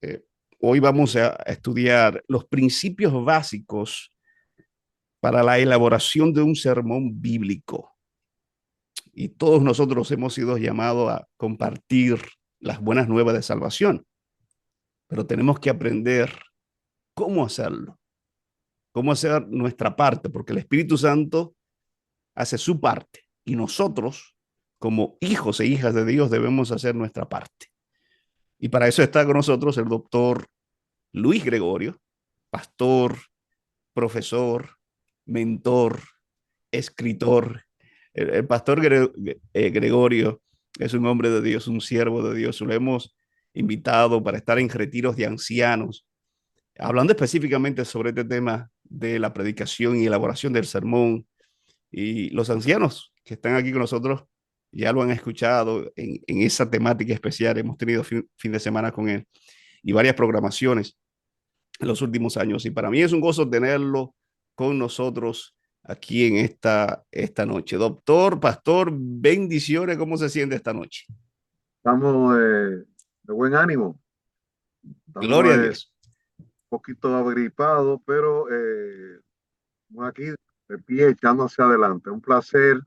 Eh, Hoy vamos a estudiar los principios básicos para la elaboración de un sermón bíblico. Y todos nosotros hemos sido llamados a compartir las buenas nuevas de salvación, pero tenemos que aprender cómo hacerlo, cómo hacer nuestra parte, porque el Espíritu Santo hace su parte y nosotros, como hijos e hijas de Dios, debemos hacer nuestra parte. Y para eso está con nosotros el doctor Luis Gregorio, pastor, profesor, mentor, escritor. El pastor Gregorio es un hombre de Dios, un siervo de Dios. Lo hemos invitado para estar en retiros de ancianos, hablando específicamente sobre este tema de la predicación y elaboración del sermón. Y los ancianos que están aquí con nosotros ya lo han escuchado en esa temática especial. Hemos tenido fin de semana con él y varias programaciones en los últimos años. Y para mí es un gozo tenerlo con nosotros aquí en esta noche. Doctor, pastor, bendiciones. ¿Cómo se siente esta noche? Estamos de buen ánimo, Gloria estamos a Dios. un poquito agripados, pero estamos aquí de pie echando hacia adelante. Un placer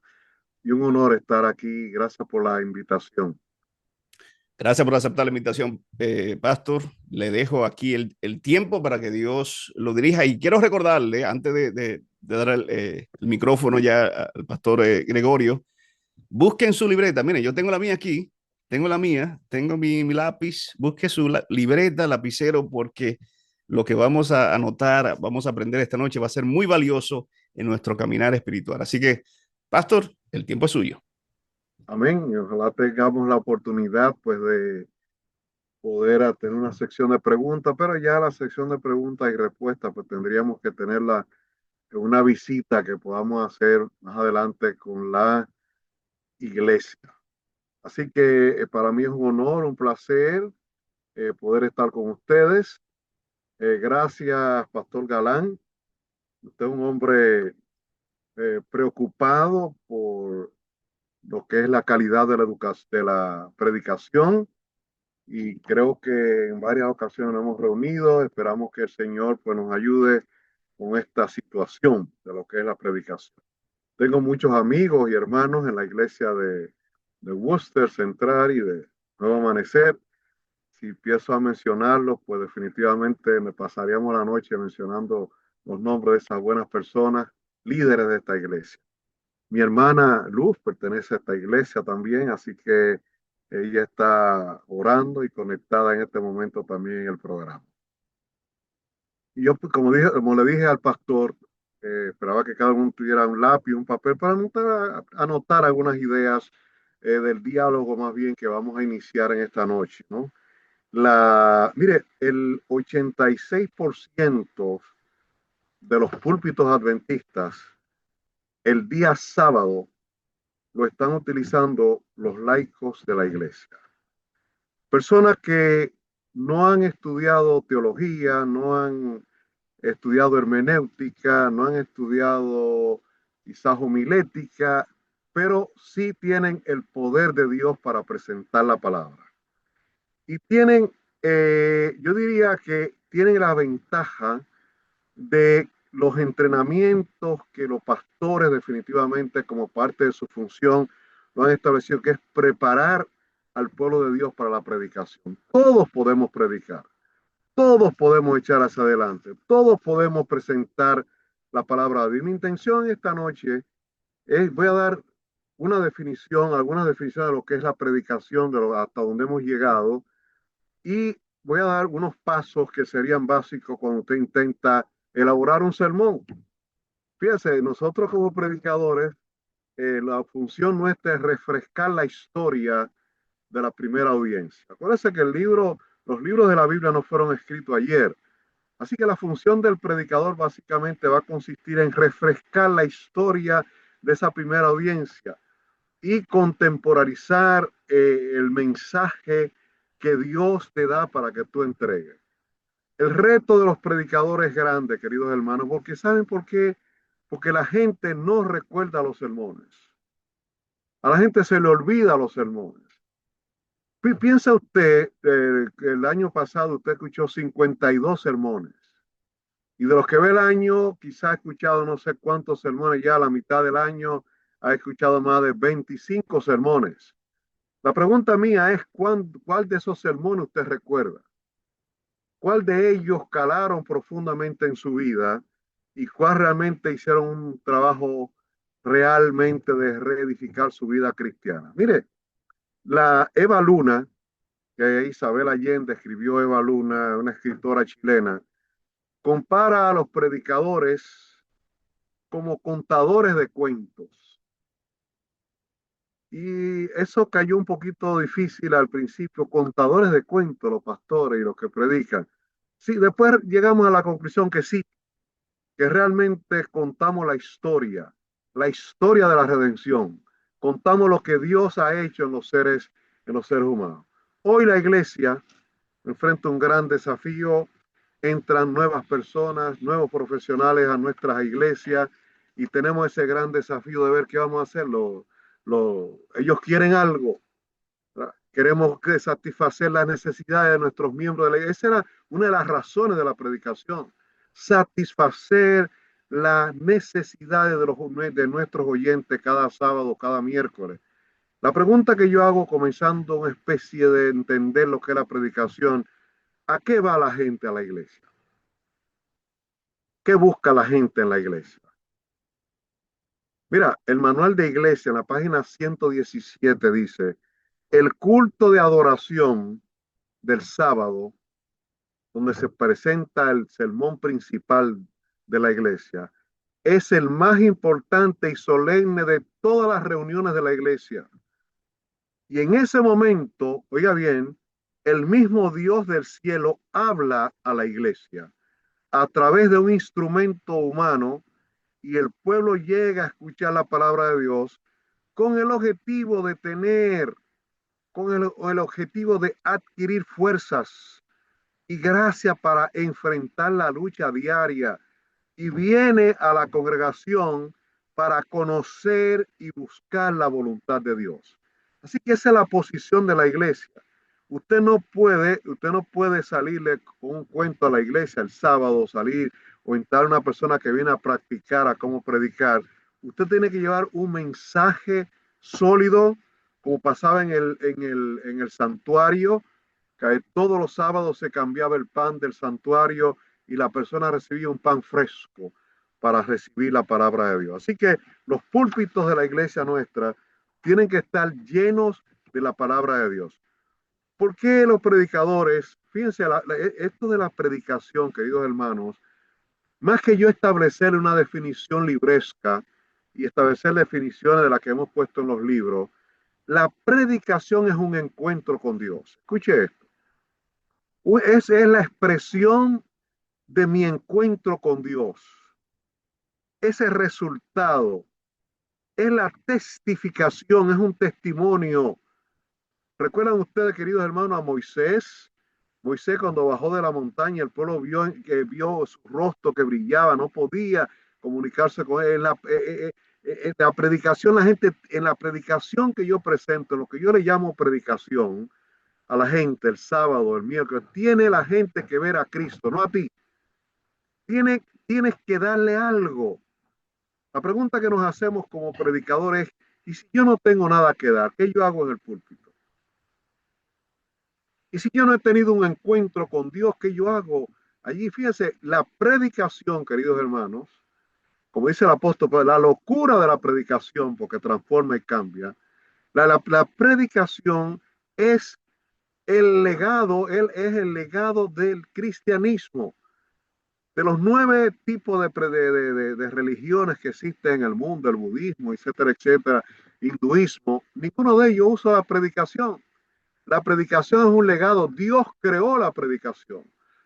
y un honor estar aquí. Gracias por la invitación. Gracias por aceptar la invitación, pastor. Le dejo aquí el tiempo para que Dios lo dirija. Y quiero recordarle, antes de dar el micrófono ya al pastor Gregorio, busquen su libreta. Miren, yo tengo la mía aquí, tengo la mía, tengo mi lápiz. Busque su libreta, lapicero, porque lo que vamos a anotar, vamos a aprender esta noche va a ser muy valioso en nuestro caminar espiritual. Así que, pastor, el tiempo es suyo. Amén. Y ojalá tengamos la oportunidad, pues, de poder tener una sección de preguntas, pero ya la sección de preguntas y respuestas, pues tendríamos que tenerla en una visita que podamos hacer más adelante con la iglesia. Así que para mí es un honor, un placer poder estar con ustedes. Gracias, Pastor Galán. Usted es un hombre preocupado por lo que es la calidad de la educación, de la predicación, y creo que en varias ocasiones nos hemos reunido. Esperamos que el Señor pues, nos ayude con esta situación de lo que es la predicación. Tengo muchos amigos y hermanos en la iglesia de Worcester Central y de Nuevo Amanecer. Si empiezo a mencionarlos, pues definitivamente me pasaríamos la noche mencionando los nombres de esas buenas personas, líderes de esta iglesia. Mi hermana Luz pertenece a esta iglesia también, así que ella está orando y conectada en este momento también en el programa. Y yo, pues, como le dije al pastor, esperaba que cada uno tuviera un lápiz, un papel para anotar algunas ideas del diálogo más bien que vamos a iniciar en esta noche, ¿no? Mire, el 86% de los púlpitos adventistas el día sábado lo están utilizando los laicos de la iglesia. Personas que no han estudiado teología, no han estudiado hermenéutica, no han estudiado quizás homilética, pero sí tienen el poder de Dios para presentar la palabra. Y tienen, yo diría que tienen la ventaja de los entrenamientos que los pastores definitivamente como parte de su función lo han establecido, que es preparar al pueblo de Dios para la predicación. Todos podemos predicar, todos podemos echar hacia adelante, todos podemos presentar la palabra de Dios. Mi intención esta noche es, voy a dar una definición, alguna definición de lo que es la predicación, hasta donde hemos llegado, y voy a dar unos pasos que serían básicos cuando usted intenta elaborar un sermón. Fíjese, nosotros como predicadores, la función nuestra es refrescar la historia de la primera audiencia. Acuérdense que los libros de la Biblia no fueron escritos ayer. Así que la función del predicador básicamente va a consistir en refrescar la historia de esa primera audiencia y contemporizar el mensaje que Dios te da para que tú entregues. El reto de los predicadores es grande, queridos hermanos, porque ¿saben por qué? Porque la gente no recuerda los sermones. A la gente se le olvida los sermones. Piensa usted que el año pasado usted escuchó 52 sermones. Y de los que ve el año, quizá ha escuchado no sé cuántos sermones ya a la mitad del año, ha escuchado más de 25 sermones. La pregunta mía es, ¿cuál de esos sermones usted recuerda? ¿Cuál de ellos calaron profundamente en su vida y cuál realmente hicieron un trabajo realmente de reedificar su vida cristiana? Mire, la Eva Luna, que Isabel Allende escribió, Eva Luna, una escritora chilena, compara a los predicadores como contadores de cuentos. Y eso cayó un poquito difícil al principio, contadores de cuentos, los pastores y los que predican. Sí, después llegamos a la conclusión que sí, que realmente contamos la historia de la redención. Contamos lo que Dios ha hecho en los seres humanos. Hoy la iglesia enfrenta un gran desafío. Entran nuevas personas, nuevos profesionales a nuestras iglesias y tenemos ese gran desafío de ver qué vamos a hacer. Ellos quieren algo, ¿verdad? Queremos satisfacer las necesidades de nuestros miembros de la iglesia. Esa era una de las razones de la predicación, satisfacer las necesidades de nuestros oyentes cada sábado, cada miércoles. La pregunta que yo hago, comenzando una especie de entender lo que es la predicación, ¿a qué va la gente a la iglesia? ¿Qué busca la gente en la iglesia? Mira, el manual de iglesia en la página 117 dice, el culto de adoración del sábado, donde se presenta el sermón principal de la iglesia, es el más importante y solemne de todas las reuniones de la iglesia. Y en ese momento, oiga bien, el mismo Dios del cielo habla a la iglesia a través de un instrumento humano y el pueblo llega a escuchar la palabra de Dios con el objetivo de el objetivo de adquirir fuerzas y gracia para enfrentar la lucha diaria y viene a la congregación para conocer y buscar la voluntad de Dios. Así que esa es la posición de la iglesia. Usted no puede salirle con un cuento a la iglesia el sábado, salir o entrar a una persona que viene a practicar a cómo predicar. Usted tiene que llevar un mensaje sólido, como pasaba en el santuario, que todos los sábados se cambiaba el pan del santuario y la persona recibía un pan fresco para recibir la palabra de Dios. Así que los púlpitos de la iglesia nuestra tienen que estar llenos de la palabra de Dios. ¿Por qué los predicadores, fíjense, esto de la predicación, queridos hermanos, más que yo establecer una definición libresca y establecer definiciones de las que hemos puesto en los libros, la predicación es un encuentro con Dios. Escuche esto. Esa es la expresión de mi encuentro con Dios. Ese resultado es la testificación, es un testimonio. ¿Recuerdan ustedes, queridos hermanos, a Moisés? Moisés cuando bajó de la montaña, el pueblo vio su rostro que brillaba, no podía comunicarse con él. En la predicación, la gente, en la predicación que yo presento, lo que yo le llamo predicación a la gente el sábado, el miércoles, tiene la gente que ver a Cristo, no a ti. Tienes que darle algo. La pregunta que nos hacemos como predicadores es, ¿y si yo no tengo nada que dar? ¿Qué yo hago en el púlpito? Y si yo no he tenido un encuentro con Dios, ¿qué yo hago allí? Fíjense, la predicación, queridos hermanos, como dice el apóstol, pues, la locura de la predicación, porque transforma y cambia. La predicación es es el legado del cristianismo. De los 9 tipos de religiones que existen en el mundo, el budismo, etcétera, etcétera, hinduismo, ninguno de ellos usa la predicación. La predicación es un legado. Dios creó la predicación.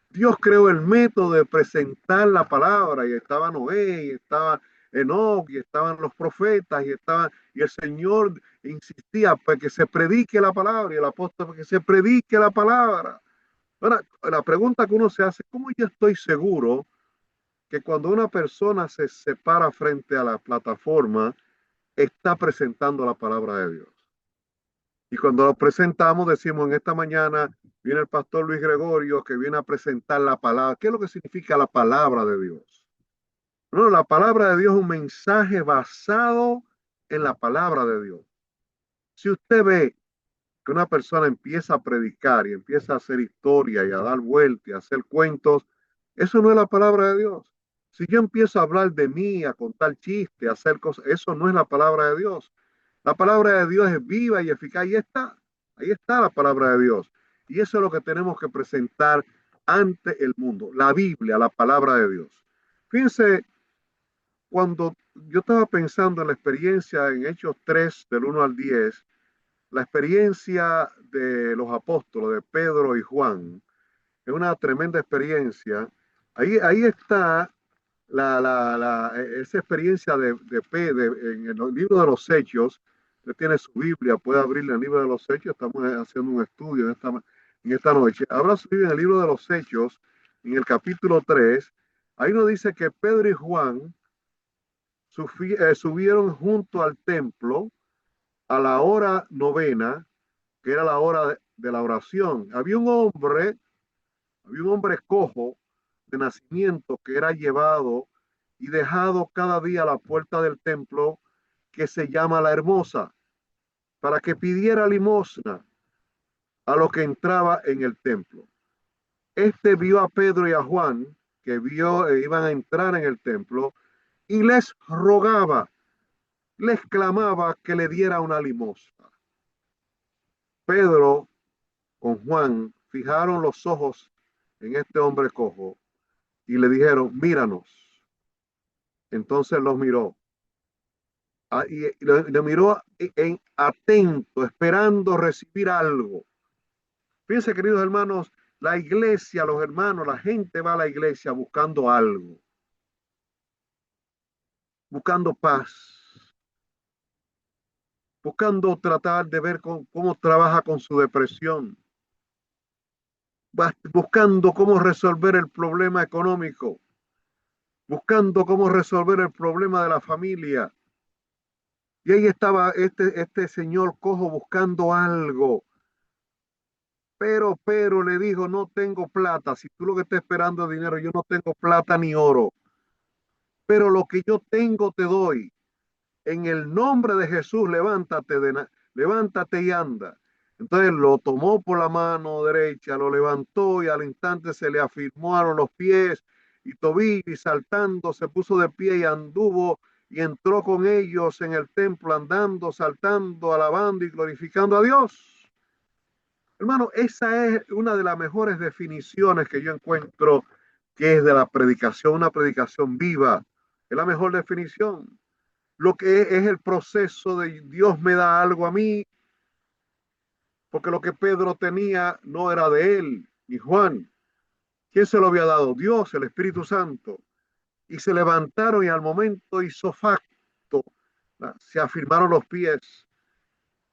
Dios creó el método de presentar la palabra y estaba Noé, y estaba Enoch, y estaban los profetas, y el Señor insistía para que se predique la palabra, y el apóstol para que se predique la palabra. Ahora, la pregunta que uno se hace, ¿cómo yo estoy seguro que cuando una persona se separa frente a la plataforma, está presentando la palabra de Dios? Y cuando lo presentamos, decimos en esta mañana viene el pastor Luis Gregorio que viene a presentar la palabra. ¿Qué es lo que significa la palabra de Dios? No, la palabra de Dios es un mensaje basado en la palabra de Dios. Si usted ve que una persona empieza a predicar y empieza a hacer historia y a dar vueltas y a hacer cuentos, eso no es la palabra de Dios. Si yo empiezo a hablar de mí, a contar chistes, a hacer cosas, eso no es la palabra de Dios. La palabra de Dios es viva y eficaz. Ahí está la palabra de Dios. Y eso es lo que tenemos que presentar ante el mundo. La Biblia, la palabra de Dios. Fíjense, cuando yo estaba pensando en la experiencia en Hechos 3, del 1 al 10, la experiencia de los apóstoles, de Pedro y Juan, es una tremenda experiencia. Ahí está esa experiencia de Pedro en el libro de los Hechos. Usted tiene su Biblia, puede abrirle el libro de los Hechos. Estamos haciendo un estudio en esta noche. Abra su Biblia en el libro de los Hechos, en el capítulo 3. Ahí nos dice que Pedro y Juan subieron junto al templo a la hora novena, que era la hora de la oración. Había un hombre cojo de nacimiento que era llevado y dejado cada día a la puerta del templo que se llama La Hermosa, para que pidiera limosna a lo que entraba en el templo. Este vio a Pedro y a Juan que iban a entrar en el templo y les rogaba, les clamaba que le diera una limosna. Pedro con Juan fijaron los ojos en este hombre cojo y le dijeron, míranos. Entonces los miró. Y lo miró en atento, esperando recibir algo. Fíjense, queridos hermanos, la iglesia, los hermanos, la gente va a la iglesia buscando algo, buscando paz, buscando tratar de ver cómo trabaja con su depresión, buscando cómo resolver el problema económico, buscando cómo resolver el problema de la familia. Y ahí estaba este señor cojo buscando algo. Pero le dijo, no tengo plata. Si tú lo que estás esperando es dinero, yo no tengo plata ni oro. Pero lo que yo tengo te doy. En el nombre de Jesús, levántate y anda. Entonces lo tomó por la mano derecha, lo levantó y al instante se le afirmaron los pies y tobillos y saltando se puso de pie y anduvo y entró con ellos en el templo andando, saltando, alabando y glorificando a Dios. Hermano, esa es una de las mejores definiciones que yo encuentro que es de la predicación, una predicación viva. Es la mejor definición. Lo que es el proceso de Dios me da algo a mí, porque lo que Pedro tenía no era de él, ni Juan. ¿Quién se lo había dado? Dios, el Espíritu Santo. Y se levantaron y al momento hizo facto, se afirmaron los pies.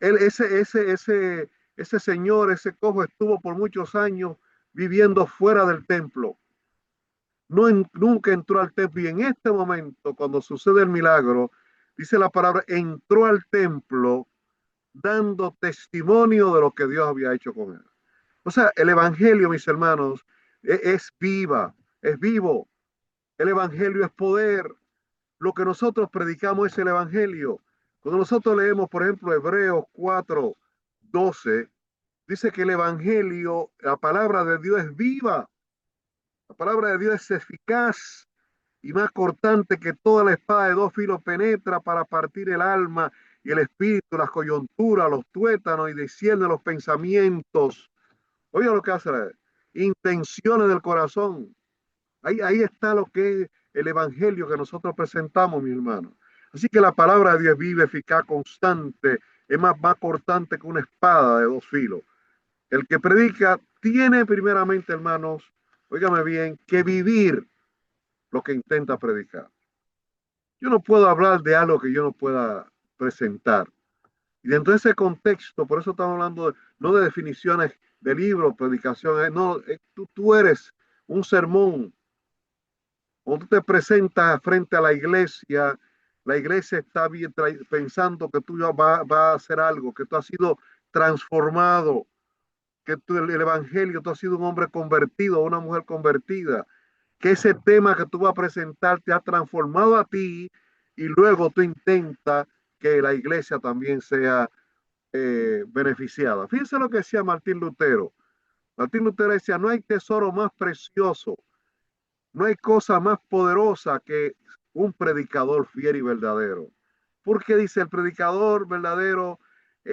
Él, ese señor, ese cojo, estuvo por muchos años viviendo fuera del templo. Nunca entró al templo. Y en este momento, cuando sucede el milagro, dice la palabra, entró al templo dando testimonio de lo que Dios había hecho con él. O sea, el evangelio, mis hermanos, es viva, es vivo. El evangelio es poder. Lo que nosotros predicamos es el evangelio. Cuando nosotros leemos, por ejemplo, Hebreos 4:12, dice que el evangelio, la palabra de Dios es viva. La palabra de Dios es eficaz y más cortante que toda la espada de dos filos, penetra para partir el alma y el espíritu, las coyunturas, los tuétanos y discierne los pensamientos. Oiga lo que hace, intenciones del corazón. Ahí está lo que es el evangelio que nosotros presentamos, mi hermano. Así que la palabra de Dios vive, eficaz, constante, es más cortante que una espada de dos filos. El que predica tiene primeramente, hermanos, óigame bien, que vivir lo que intenta predicar. Yo no puedo hablar de algo que yo no pueda presentar. Y dentro de ese contexto, por eso estamos hablando no de definiciones de libros, predicación, no, tú eres un sermón. Cuando tú te presentas frente a la iglesia está bien, pensando que tú vas a hacer algo, que tú has sido transformado, que el evangelio, tú has sido un hombre convertido, una mujer convertida, que ese tema que tú vas a presentar te ha transformado a ti y luego tú intentas que la iglesia también sea beneficiada. Fíjense lo que decía Martín Lutero. Martín Lutero decía, no hay tesoro más precioso, no hay cosa más poderosa que un predicador fiel y verdadero. Porque dice, el predicador verdadero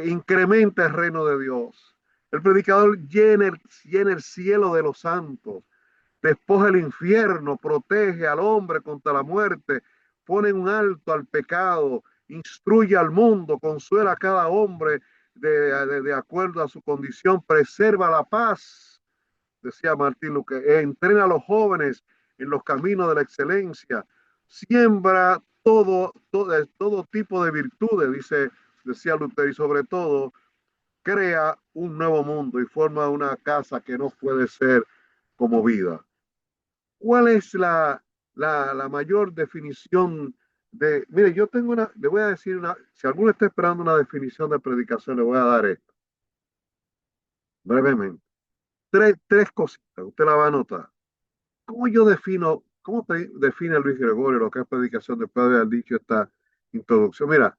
incrementa el reino de Dios. El predicador llena el cielo de los santos, despoja el infierno, protege al hombre contra la muerte, pone un alto al pecado, instruye al mundo, consuela a cada hombre de acuerdo a su condición, preserva la paz, decía Martín Luque, entrena a los jóvenes en los caminos de la excelencia, siembra todo tipo de virtudes, decía Lutero, y sobre todo crea un nuevo mundo y forma una casa que no puede ser como vida. ¿Cuál es la mayor definición de, mire, yo tengo le voy a decir si alguno está esperando una definición de predicación, le voy a dar esto, brevemente. Tres cositas, usted la va a anotar. ¿Cómo yo defino, define Luis Gregorio lo que es predicación después de haber dicho esta introducción? Mira,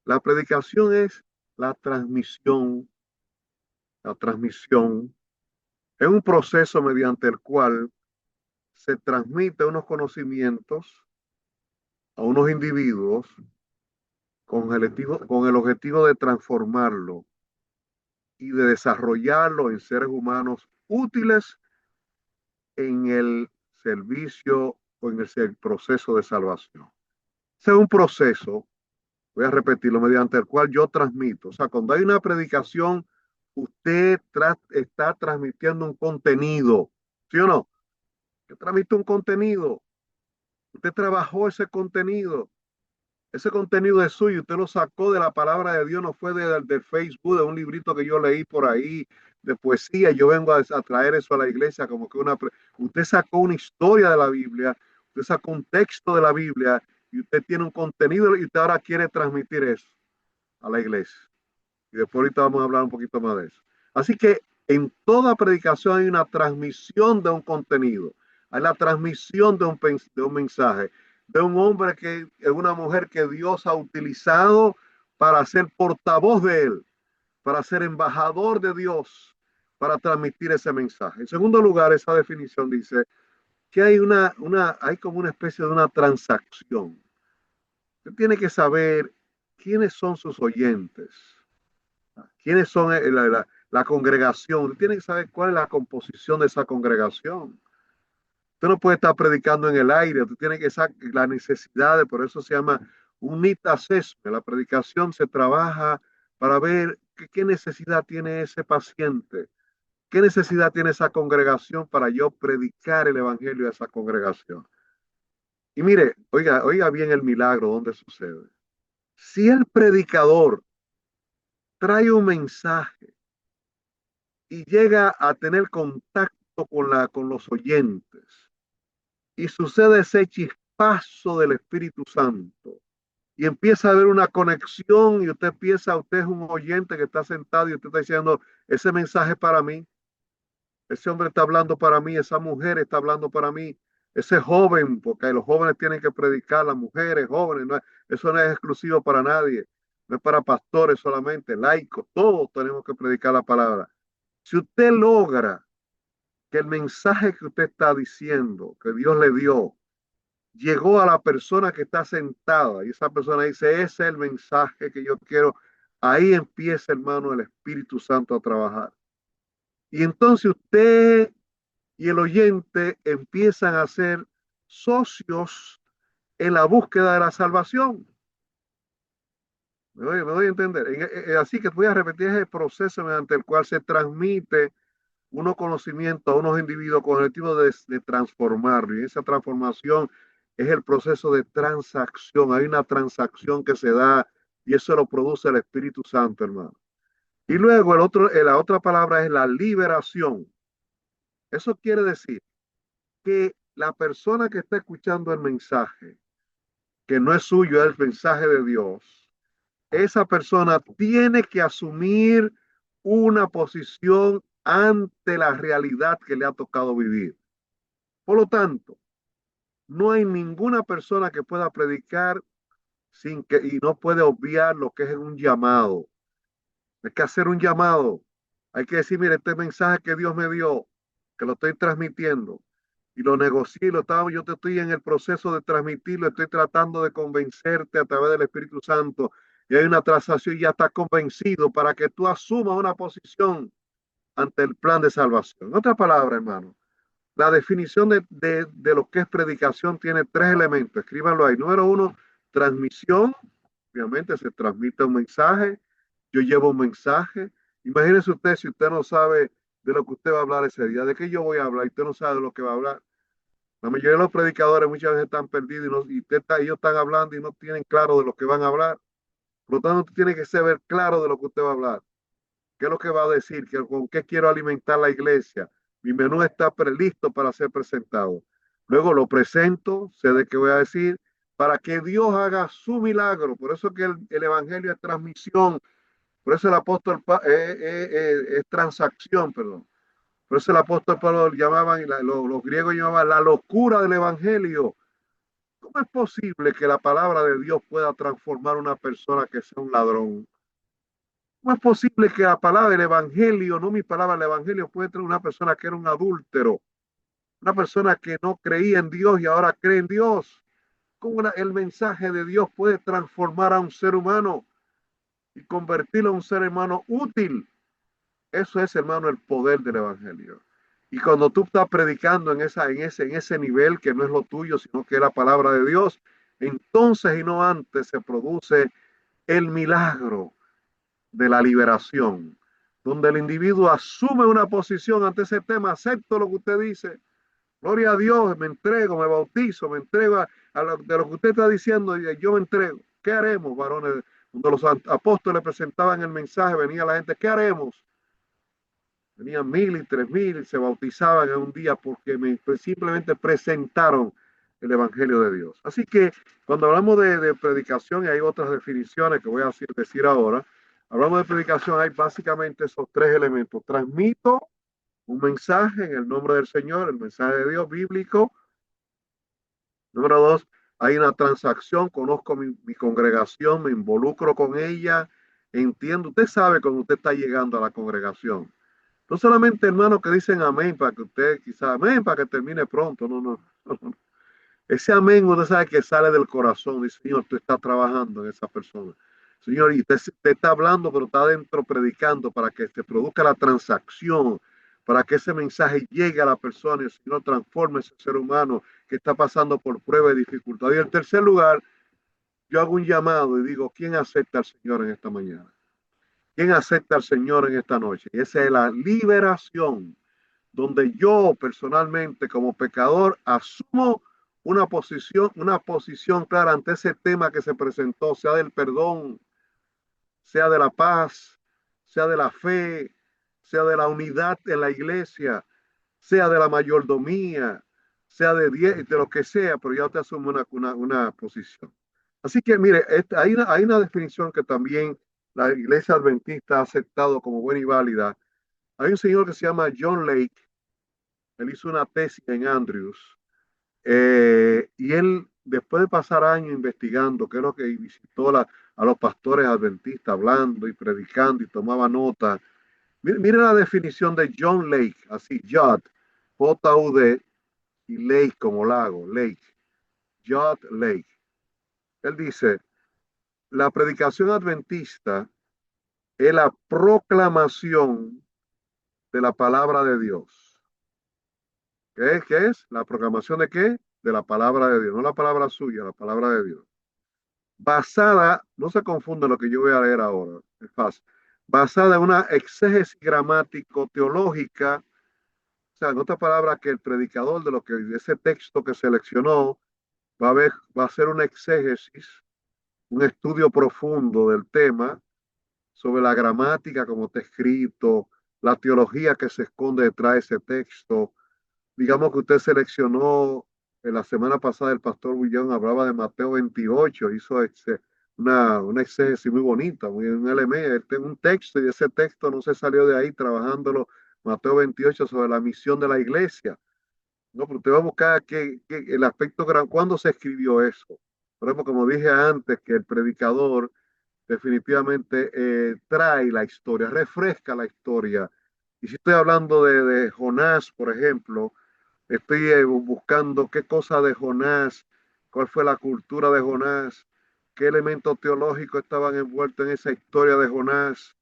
la predicación es la transmisión, la transmisión es un proceso mediante el cual se transmite unos conocimientos a unos individuos con el objetivo de transformarlo y de desarrollarlo en seres humanos útiles en el servicio o en el proceso de salvación. Ese es un proceso, voy a repetirlo, mediante el cual yo transmito. O sea, cuando hay una predicación, usted está transmitiendo un contenido, ¿sí o no? Usted transmite un contenido, usted trabajó ese contenido. Ese contenido es suyo, usted lo sacó de la palabra de Dios, no fue de Facebook, de un librito que yo leí por ahí, de poesía. Yo vengo a traer eso a la iglesia, como que usted sacó una historia de la Biblia, usted sacó un texto de la Biblia y usted tiene un contenido y usted ahora quiere transmitir eso a la iglesia. Y después ahorita vamos a hablar un poquito más de eso. Así que en toda predicación hay una transmisión de un contenido, hay la transmisión de un mensaje, de un hombre una mujer que Dios ha utilizado para ser portavoz de él, para ser embajador de Dios, para transmitir ese mensaje. En segundo lugar, esa definición dice que hay como una especie de una transacción. Usted tiene que saber quiénes son sus oyentes. ¿Quiénes son la congregación? Usted tiene que saber cuál es la composición de esa congregación. Usted no puede estar predicando en el aire, usted tiene que saber las necesidades, por eso se llama un need assessment. La predicación se trabaja para ver qué necesidad tiene ese paciente, qué necesidad tiene esa congregación para yo predicar el evangelio a esa congregación. Y mire, oiga bien el milagro donde sucede. Si el predicador trae un mensaje y llega a tener contacto con los oyentes y sucede ese chispazo del Espíritu Santo y empieza a haber una conexión y usted es un oyente que está sentado y usted está diciendo, ese mensaje para mí, ese hombre está hablando para mí, esa mujer está hablando para mí, ese joven, porque los jóvenes tienen que predicar, las mujeres, jóvenes, eso no es exclusivo para nadie, no es para pastores solamente, laicos, todos tenemos que predicar la palabra. Si usted logra que el mensaje que usted está diciendo, que Dios le dio, llegó a la persona que está sentada y esa persona dice, ese es el mensaje que yo quiero, ahí empieza, hermano, el Espíritu Santo a trabajar. Y entonces usted y el oyente empiezan a ser socios en la búsqueda de la salvación. Me doy a entender. Así que voy a repetir ese proceso mediante el cual se transmite unos conocimientos a unos individuos con el objetivo de transformarlo. Y esa transformación es el proceso de transacción. Hay una transacción que se da y eso lo produce el Espíritu Santo, hermano. Y luego la otra palabra es la liberación. Eso quiere decir que la persona que está escuchando el mensaje, que no es suyo, es el mensaje de Dios, esa persona tiene que asumir una posición ante la realidad que le ha tocado vivir. Por lo tanto, no hay ninguna persona que pueda predicar y no puede obviar lo que es un llamado. Hay que hacer un llamado. Hay que decir, mire, este mensaje que Dios me dio, que lo estoy transmitiendo, y lo negocié, yo te estoy en el proceso de transmitirlo, estoy tratando de convencerte a través del Espíritu Santo, y hay una transacción y ya estás convencido para que tú asumas una posición ante el plan de salvación. En otras palabras, hermano, la definición de lo que es predicación tiene tres elementos. Escríbanlo ahí. Número uno, transmisión. Obviamente se transmite un mensaje. Yo llevo un mensaje. Imagínese usted si usted no sabe de lo que usted va a hablar ese día, de qué yo voy a hablar y usted no sabe de lo que va a hablar. La mayoría de los predicadores muchas veces están perdidos ellos están hablando y no tienen claro de lo que van a hablar. Por lo tanto, usted tiene que saber claro de lo que usted va a hablar. ¿Qué es lo que va a decir? ¿Con qué quiero alimentar la iglesia? Mi menú está listo para ser presentado. Luego lo presento, sé de qué voy a decir, para que Dios haga su milagro. Por eso que el evangelio es transmisión. Por eso el apóstol es transacción, perdón. Por eso el apóstol Pablo llamaban, los griegos llamaban la locura del evangelio. ¿Cómo es posible que la palabra de Dios pueda transformar a una persona que sea un ladrón? ¿Cómo es posible que la palabra del evangelio, no mi palabra, el evangelio puede traer una persona que era un adúltero, una persona que no creía en Dios y ahora cree en Dios? ¿Cómo el mensaje de Dios puede transformar a un ser humano y convertirlo en un ser humano útil? Eso es, hermano, el poder del evangelio. Y cuando tú estás predicando en ese nivel que no es lo tuyo, sino que es la palabra de Dios, entonces y no antes se produce el milagro de la liberación, donde el individuo asume una posición ante ese tema, acepto lo que usted dice, gloria a Dios, me entrego, me bautizo, me entrego de lo que usted está diciendo, y yo me entrego. ¿Qué haremos, varones? Cuando los apóstoles presentaban el mensaje, venía la gente, ¿qué haremos? Venían 1000 y 3000 y se bautizaban en un día porque simplemente presentaron el Evangelio de Dios. Así que cuando hablamos de predicación, y hay otras definiciones que voy a decir ahora, hablamos de predicación, hay básicamente esos tres elementos. Transmito un mensaje en el nombre del Señor, el mensaje de Dios bíblico. Número dos, hay una transacción, conozco mi congregación, me involucro con ella, entiendo. Usted sabe cuando usted está llegando a la congregación. No solamente hermanos que dicen amén para que usted quizá amén para que termine pronto, no, no, no. Ese amén uno sabe que sale del corazón y Señor, tú estás trabajando en esa persona. Señor, y te está hablando, pero está adentro predicando para que se produzca la transacción, para que ese mensaje llegue a la persona y el Señor transforme ese ser humano que está pasando por prueba y dificultad. Y en tercer lugar, yo hago un llamado y digo, ¿quién acepta al Señor en esta mañana? ¿Quién acepta al Señor en esta noche? Y esa es la liberación, donde yo personalmente como pecador asumo una posición clara ante ese tema que se presentó, sea del perdón, sea de la paz, sea de la fe, sea de la unidad en la iglesia, sea de la mayordomía, sea de lo que sea, pero ya te asumo una posición. Así que mire, hay una definición que también la iglesia adventista ha aceptado como buena y válida. Hay un señor que se llama John Lake. Él hizo una tesis en Andrews, y él, después de pasar años investigando, que es lo que visitó a los pastores adventistas, hablando y predicando y tomaba nota. Mire la definición de John Lake, así, Judd, J-U-D, y Lake como lago, Lake, Judd Lake. Él dice, la predicación adventista es la proclamación de la palabra de Dios. ¿Qué es? ¿Qué es? ¿La proclamación de qué? De la palabra de Dios, no la palabra suya, la palabra de Dios. Basada, no se confunda lo que yo voy a leer ahora, es fácil, basada en una exégesis gramático-teológica, o sea, en otras palabras, que el predicador de ese texto que seleccionó va a hacer una exégesis, un estudio profundo del tema sobre la gramática, como está escrito, la teología que se esconde detrás de ese texto. Digamos que usted seleccionó, en la semana pasada el pastor Bullón hablaba de Mateo 28, hizo una exégesis muy bonita, muy, un elemento, tengo un texto y ese texto no se salió de ahí trabajándolo, Mateo 28, sobre la misión de la iglesia. No, pero usted va a buscar el aspecto gran, ¿cuándo se escribió eso? Por ejemplo, como dije antes, que el predicador definitivamente trae la historia, refresca la historia. Y si estoy hablando de Jonás, por ejemplo, estoy buscando qué cosa de Jonás, cuál fue la cultura de Jonás, qué elementos teológicos estaban envueltos en esa historia de Jonás.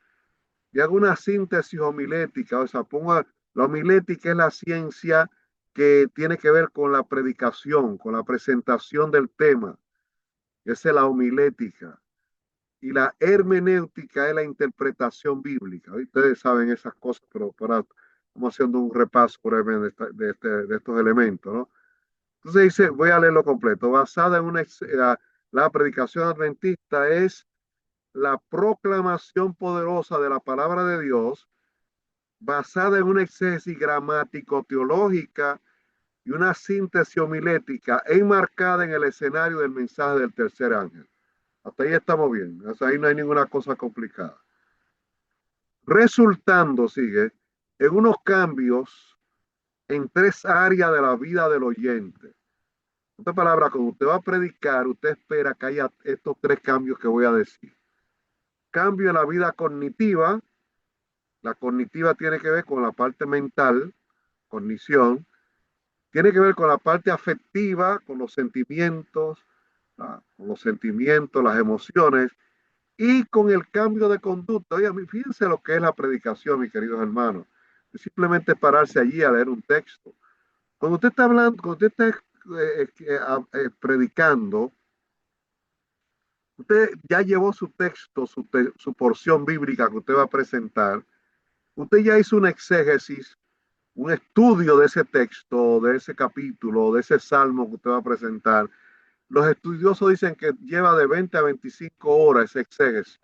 Y hago una síntesis homilética, o sea, pongo la homilética es la ciencia que tiene que ver con la predicación, con la presentación del tema. Esa es la homilética. Y la hermenéutica es la interpretación bíblica. Ustedes saben esas cosas, pero para, estamos haciendo un repaso breve de estos elementos, ¿no? Entonces dice, voy a leerlo completo. Basada en la predicación adventista es la proclamación poderosa de la palabra de Dios, basada en una exégesis gramático-teológica y una síntesis homilética enmarcada en el escenario del mensaje del tercer ángel. Hasta ahí estamos bien. Hasta ahí no hay ninguna cosa complicada. Resultando, sigue, en unos cambios en tres áreas de la vida del oyente. En otras palabras, cuando usted va a predicar, usted espera que haya estos tres cambios que voy a decir. Cambio en la vida cognitiva. La cognitiva tiene que ver con la parte mental, cognición. Tiene que ver con la parte afectiva, con los sentimientos, las emociones y con el cambio de conducta. Oye, fíjense lo que es la predicación, mis queridos hermanos. Es simplemente pararse allí a leer un texto. Cuando usted está hablando, cuando usted está predicando, usted ya llevó su texto, su porción bíblica que usted va a presentar. Usted ya hizo una exégesis, un estudio de ese texto, de ese capítulo, de ese salmo que usted va a presentar. Los estudiosos dicen que lleva de 20 a 25 horas ese exégesis.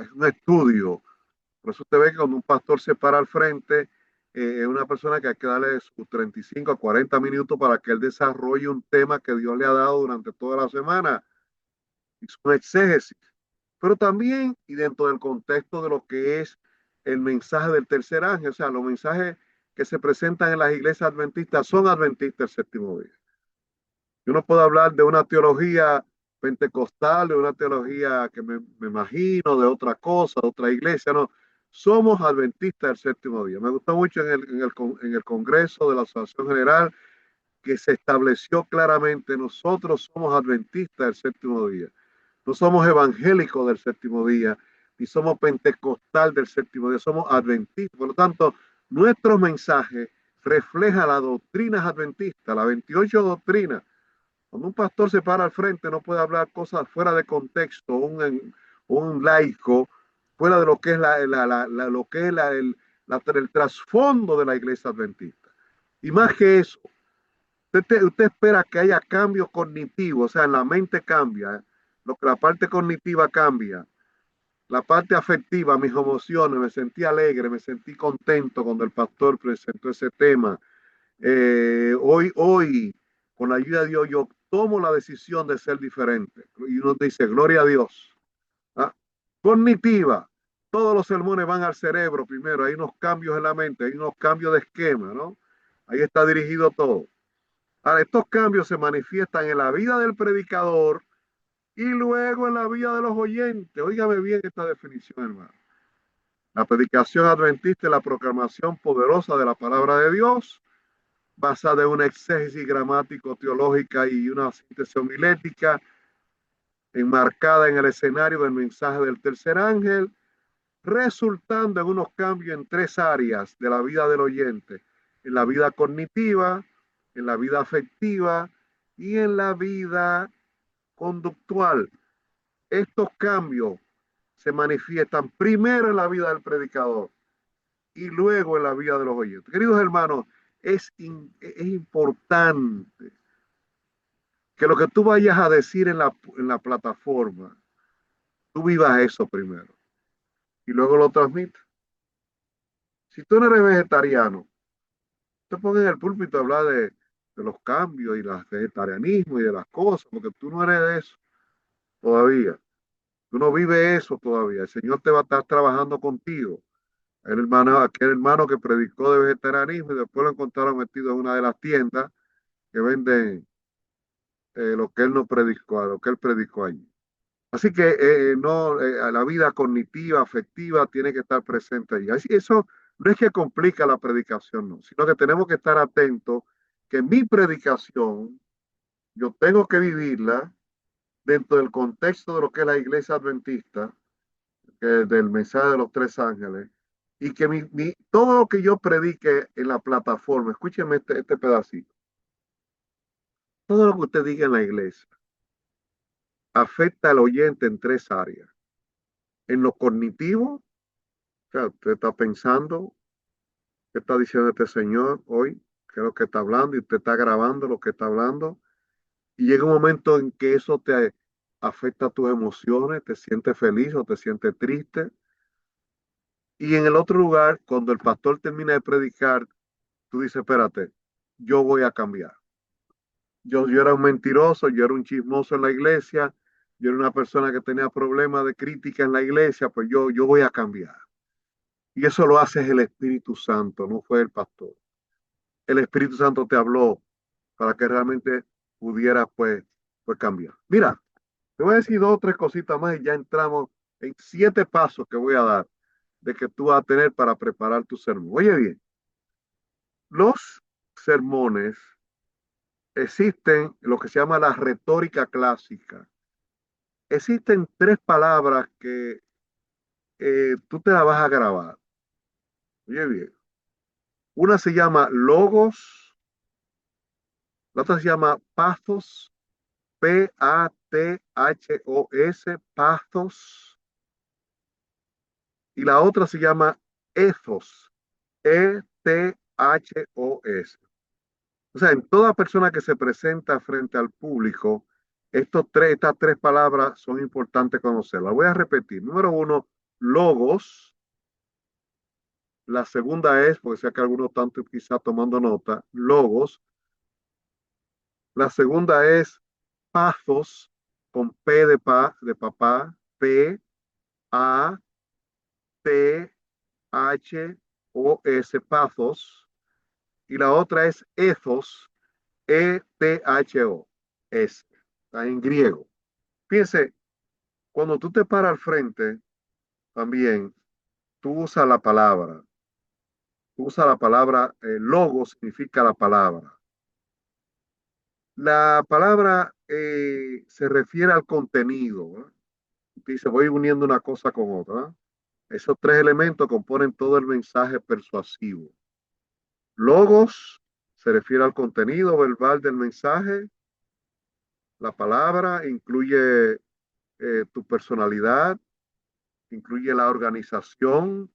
Es un estudio. Por eso usted ve que cuando un pastor se para al frente, es una persona que hay que darle sus 35 a 40 minutos para que él desarrolle un tema que Dios le ha dado durante toda la semana. Es un exégesis. Pero también, y dentro del contexto de lo que es el mensaje del tercer ángel, o sea, los mensajes que se presentan en las iglesias adventistas son adventistas del séptimo día. Yo no puedo hablar de una teología pentecostal, de una teología que me imagino, de otra cosa, de otra iglesia, no. Somos adventistas del séptimo día. Me gustó mucho en el Congreso de la Asociación General que se estableció claramente, nosotros somos adventistas del séptimo día. No somos evangélicos del séptimo día, ni somos pentecostal del séptimo día, somos adventistas. Por lo tanto, nuestro mensaje refleja las doctrinas adventistas, las 28 doctrinas. Cuando un pastor se para al frente, no puede hablar cosas fuera de contexto, un laico, fuera de lo que es, lo que es el trasfondo de la iglesia adventista. Y más que eso, usted espera que haya cambios cognitivos, o sea, en la mente cambia, lo que la parte cognitiva cambia, la parte afectiva, mis emociones, me sentí alegre, me sentí contento cuando el pastor presentó ese tema. Hoy, con la ayuda de Dios, yo tomo la decisión de ser diferente. Y uno dice, gloria a Dios. ¿Ah? Cognitiva, todos los sermones van al cerebro primero, hay unos cambios en la mente, hay unos cambios de esquema, ¿no? Ahí está dirigido todo. Ahora, estos cambios se manifiestan en la vida del predicador y luego en la vida de los oyentes. Óigame bien esta definición, hermano. La predicación adventista es la proclamación poderosa de la palabra de Dios, basada en una exégesis gramático-teológica y una síntesis homilética, enmarcada en el escenario del mensaje del tercer ángel, resultando en unos cambios en tres áreas de la vida del oyente: en la vida cognitiva, en la vida afectiva y en la vida conductual. Estos cambios se manifiestan primero en la vida del predicador y luego en la vida de los oyentes. Queridos hermanos, es importante que lo que tú vayas a decir en la plataforma, tú vivas eso primero y luego lo transmitas. Si tú no eres vegetariano, te pones en el púlpito a hablar de los cambios y el vegetarianismo y de las cosas, porque tú no eres de eso todavía. Tú no vives eso todavía. El Señor te va a estar trabajando contigo. Aquel hermano que predicó de vegetarianismo y después lo encontraron metido en una de las tiendas que venden lo que él no predicó, lo que él predicó allí. Así que no, la vida cognitiva, afectiva, tiene que estar presente allí. Así, eso no es que complica la predicación, no, sino que tenemos que estar atentos que mi predicación, yo tengo que vivirla dentro del contexto de lo que es la iglesia adventista, que es del mensaje de los tres ángeles, y que todo lo que yo predique en la plataforma, escúcheme este pedacito, todo lo que usted diga en la iglesia afecta al oyente en tres áreas. En lo cognitivo, o sea, usted está pensando, ¿qué está diciendo este señor hoy? ¿Qué es lo que está hablando? Y usted está grabando lo que está hablando. Y llega un momento en que eso te afecta a tus emociones, te sientes feliz o te sientes triste. Y en el otro lugar, cuando el pastor termina de predicar, tú dices, espérate, yo voy a cambiar. Yo era un mentiroso, yo era un chismoso en la iglesia, yo era una persona que tenía problemas de crítica en la iglesia, pues yo voy a cambiar. Y eso lo hace el Espíritu Santo, no fue el pastor. El Espíritu Santo te habló para que realmente pudiera pues cambiar. Mira, te voy a decir dos o tres cositas más y ya entramos en 7 pasos que voy a dar de que tú vas a tener para preparar tu sermón. Oye bien, los sermones existen lo que se llama la retórica clásica. Existen tres palabras que tú te las vas a grabar. Oye bien, una se llama logos, la otra se llama pathos, Pathos, pathos, y la otra se llama ethos, Ethos. O sea, en toda persona que se presenta frente al público, estas tres palabras son importantes conocerlas. Voy a repetir. Número uno, logos. La segunda es, porque sé que algunos están quizá tomando nota, logos. La segunda es pathos, con P de papá, Pathos, pathos. Y la otra es ethos, Etho, está en griego. Fíjense, cuando tú te paras al frente, también tú usas la palabra. Tú usas la palabra, logo significa la palabra. La palabra se refiere al contenido, ¿verdad? Dice, voy uniendo una cosa con otra, ¿verdad? Esos tres elementos componen todo el mensaje persuasivo. Logos se refiere al contenido verbal del mensaje. La palabra incluye tu personalidad, incluye la organización,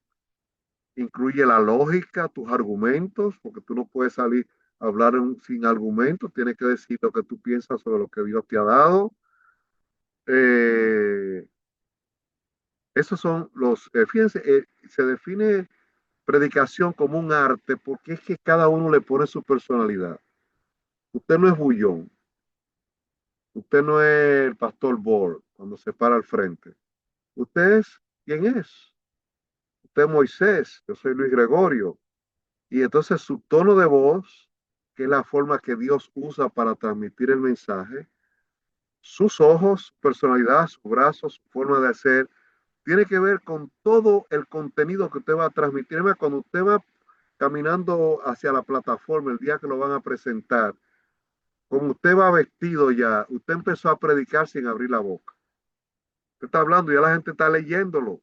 incluye la lógica, tus argumentos, porque tú no puedes salir a hablar sin argumentos, tienes que decir lo que tú piensas sobre lo que Dios te ha dado. Eh, Esos son fíjense, se define predicación como un arte porque es que cada uno le pone su personalidad. Usted no es bullón, usted no es el pastor Bor cuando se para al frente. Usted es quien es. Usted es Moisés, yo soy Luis Gregorio. Y entonces su tono de voz, que es la forma que Dios usa para transmitir el mensaje, sus ojos, su personalidad, su brazo, su forma de hacer, tiene que ver con todo el contenido que usted va a transmitir. Además, cuando usted va caminando hacia la plataforma el día que lo van a presentar, como usted va vestido ya, usted empezó a predicar sin abrir la boca. Usted está hablando y ya la gente está leyéndolo.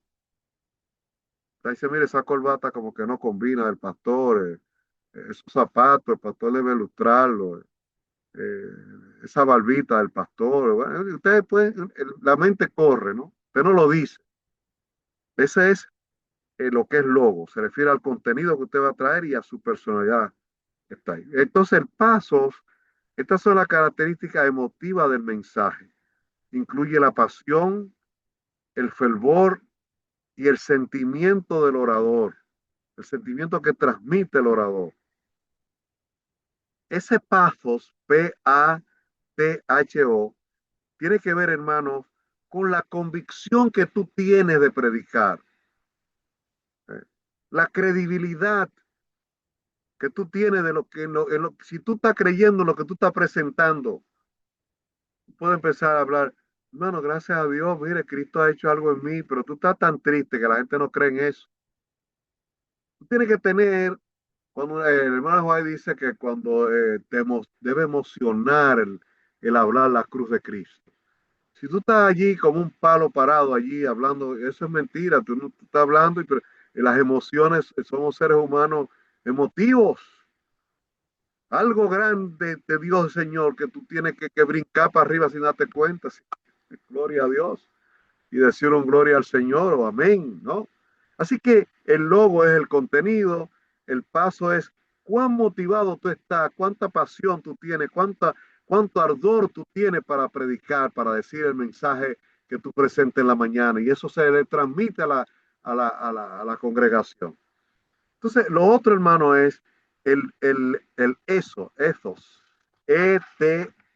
Usted dice, mire, esa corbata como que no combina del pastor, esos zapatos, el pastor debe lustrarlo, eh, esa barbita del pastor. Bueno, ustedes pueden, la mente corre, ¿no? Usted no lo dice. Ese es lo que es logo. Se refiere al contenido que usted va a traer y a su personalidad que está ahí. Entonces, el paso, estas son las características emotivas del mensaje. Incluye la pasión, el fervor y el sentimiento del orador, el sentimiento que transmite el orador. Ese pathos, Pathos, tiene que ver, hermanos, con la convicción que tú tienes de predicar, la credibilidad que tú tienes de lo que, si tú estás creyendo en lo que tú estás presentando, puedo empezar a hablar, hermano, gracias a Dios, mire, Cristo ha hecho algo en mí, pero tú estás tan triste que la gente no cree en eso. Tú tienes que tener, cuando el hermano Juan dice que cuando debe emocionar el hablar la cruz de Cristo. Si tú estás allí como un palo parado allí hablando, eso es mentira, tú no tú estás hablando y las emociones, somos seres humanos emotivos. Algo grande de Dios, Señor, que tú tienes que brincar para arriba sin darte cuenta. Sí, gloria a Dios. Y decir un gloria al Señor o amén, ¿no? Así que el logo es el contenido, el paso es cuán motivado tú estás, cuánta pasión tú tienes, cuánto ardor tú tienes para predicar, para decir el mensaje que tú presentes en la mañana. Y eso se le transmite a la congregación. Entonces, lo otro, hermano, es el eso, ethos, ETHOS.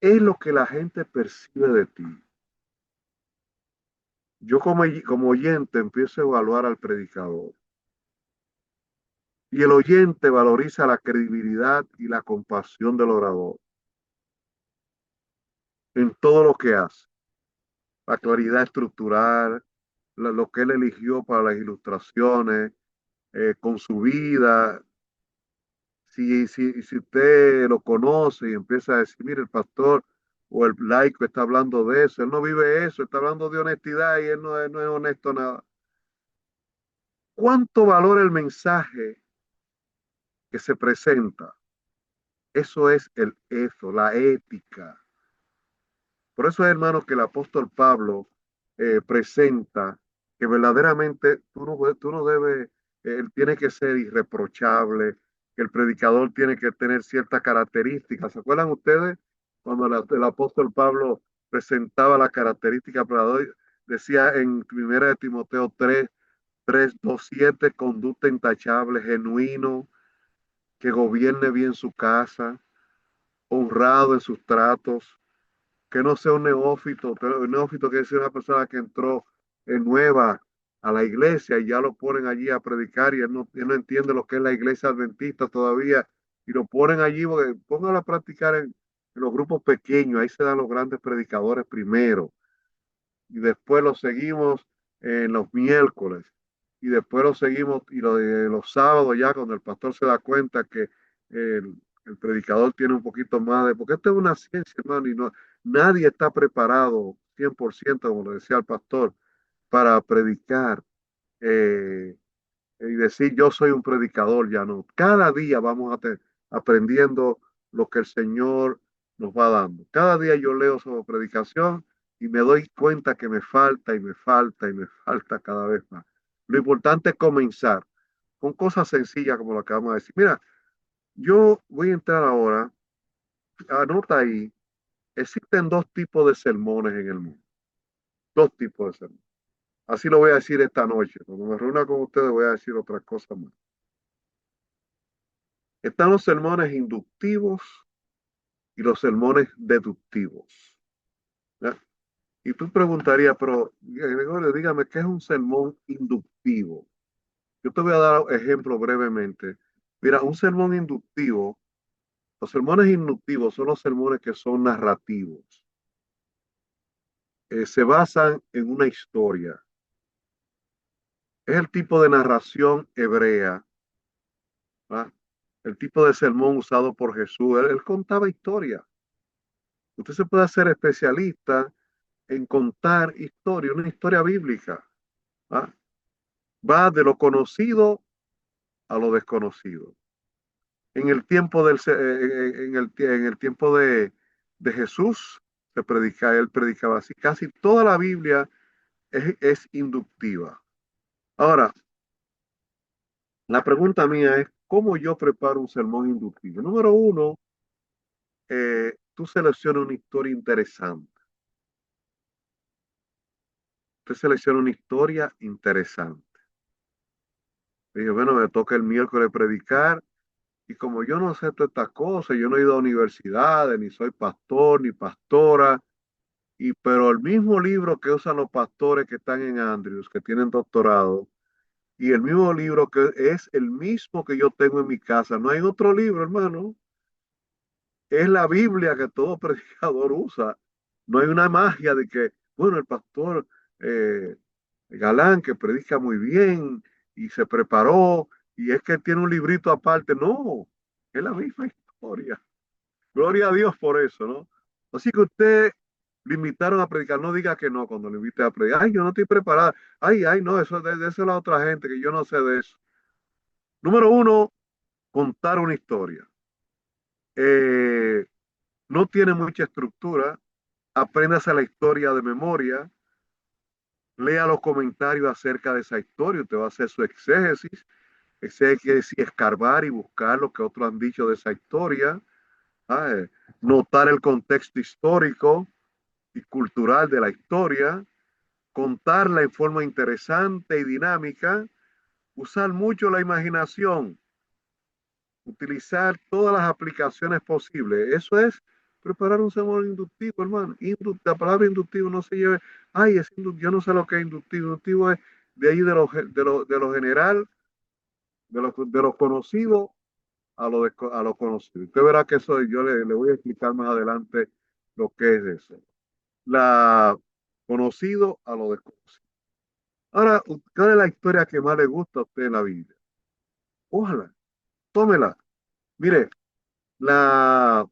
Es lo que la gente percibe de ti. Yo como oyente empiezo a evaluar al predicador. Y el oyente valoriza la credibilidad y la compasión del orador en todo lo que hace. La claridad estructural, lo que él eligió para las ilustraciones, con su vida. Si usted lo conoce y empieza a decir, mire, el pastor o el laico está hablando de eso, él no vive eso, está hablando de honestidad y él no es honesto nada. ¿Cuánto valora el mensaje que se presenta? Eso es la ética. Por eso, hermanos, que el apóstol Pablo presenta que verdaderamente tú no debes, él tiene que ser irreprochable, que el predicador tiene que tener ciertas características. ¿Se acuerdan ustedes cuando el apóstol Pablo presentaba las características del predicador? Decía en 1 de Timoteo 3:2-7, conducta intachable, genuino, que gobierne bien su casa, honrado en sus tratos, que no sea un neófito. Un neófito quiere decir una persona que entró nueva a la iglesia y ya lo ponen allí a predicar y él no entiende lo que es la iglesia adventista todavía y lo ponen allí, porque póngalo a practicar en los grupos pequeños, ahí se dan los grandes predicadores primero y después lo seguimos en los miércoles y después lo seguimos y lo de los sábados ya cuando el pastor se da cuenta que el predicador tiene un poquito más porque esto es una ciencia, hermano, y no, nadie está preparado 100%, como lo decía el pastor, para predicar eh, y decir yo soy un predicador, ya no. Cada día vamos aprendiendo lo que el Señor nos va dando. Cada día yo leo sobre predicación y me doy cuenta que me falta y me falta y me falta cada vez más. Lo importante es comenzar con cosas sencillas como lo que vamos a decir. Mira, yo voy a entrar ahora, anota ahí, existen dos tipos de sermones en el mundo, dos tipos de sermones. Así lo voy a decir esta noche. Cuando me reúna con ustedes voy a decir otras cosas más. Están los sermones inductivos y los sermones deductivos. ¿Ya? Y tú preguntarías, pero Gregorio, dígame, ¿qué es un sermón inductivo? Yo te voy a dar ejemplo brevemente. Mira, un sermón inductivo, los sermones inductivos son los sermones que son narrativos. Se basan en una historia. Es el tipo de narración hebrea, ¿va? El tipo de sermón usado por Jesús. Él contaba historia. Usted se puede hacer especialista en contar historia, una historia bíblica. ¿Va? Va de lo conocido a lo desconocido. En el tiempo en el tiempo de Jesús él predicaba así. Casi toda la Biblia es inductiva. Ahora, la pregunta mía es, ¿cómo yo preparo un sermón inductivo? Número uno, tú seleccionas una historia interesante. Usted selecciona una historia interesante. Dije, bueno, me toca el miércoles predicar. Y como yo no sé todas estas cosas, yo no he ido a universidades, ni soy pastor, ni pastora, pero el mismo libro que usan los pastores que están en Andrews, que tienen doctorado, y el mismo libro que es el mismo que yo tengo en mi casa. No hay otro libro, hermano. Es la Biblia que todo predicador usa. No hay una magia de que, bueno, el pastor eh, Galán que predica muy bien y se preparó y es que tiene un librito aparte. No, es la misma historia. Gloria a Dios por eso, ¿no? Así que usted le invitaron a predicar, no diga que no cuando le invite a predicar. Ay, yo no estoy preparada. Ay, no, eso de eso es la otra gente, que yo no sé de eso. Número uno, contar una historia. Eh, no tiene mucha estructura. Apréndase la historia de memoria. Lea los comentarios acerca de esa historia. Usted va a hacer su exégesis. Exégesis, escarbar y buscar lo que otros han dicho de esa historia. Ah, notar el contexto histórico y cultural de la historia, contarla en forma interesante y dinámica, usar mucho la imaginación, utilizar todas las aplicaciones posibles. Eso es preparar un sermón inductivo, hermano. La palabra inductivo no se lleve, ay, yo no sé lo que es inductivo. Inductivo es de ahí de lo general, de lo conocido a lo conocido. Usted verá que eso yo le voy a explicar más adelante lo que es eso. La conocido a lo desconocido. Ahora, ¿cuál es la historia que más le gusta a usted en la Biblia? Ojalá, tómela. Mire, la,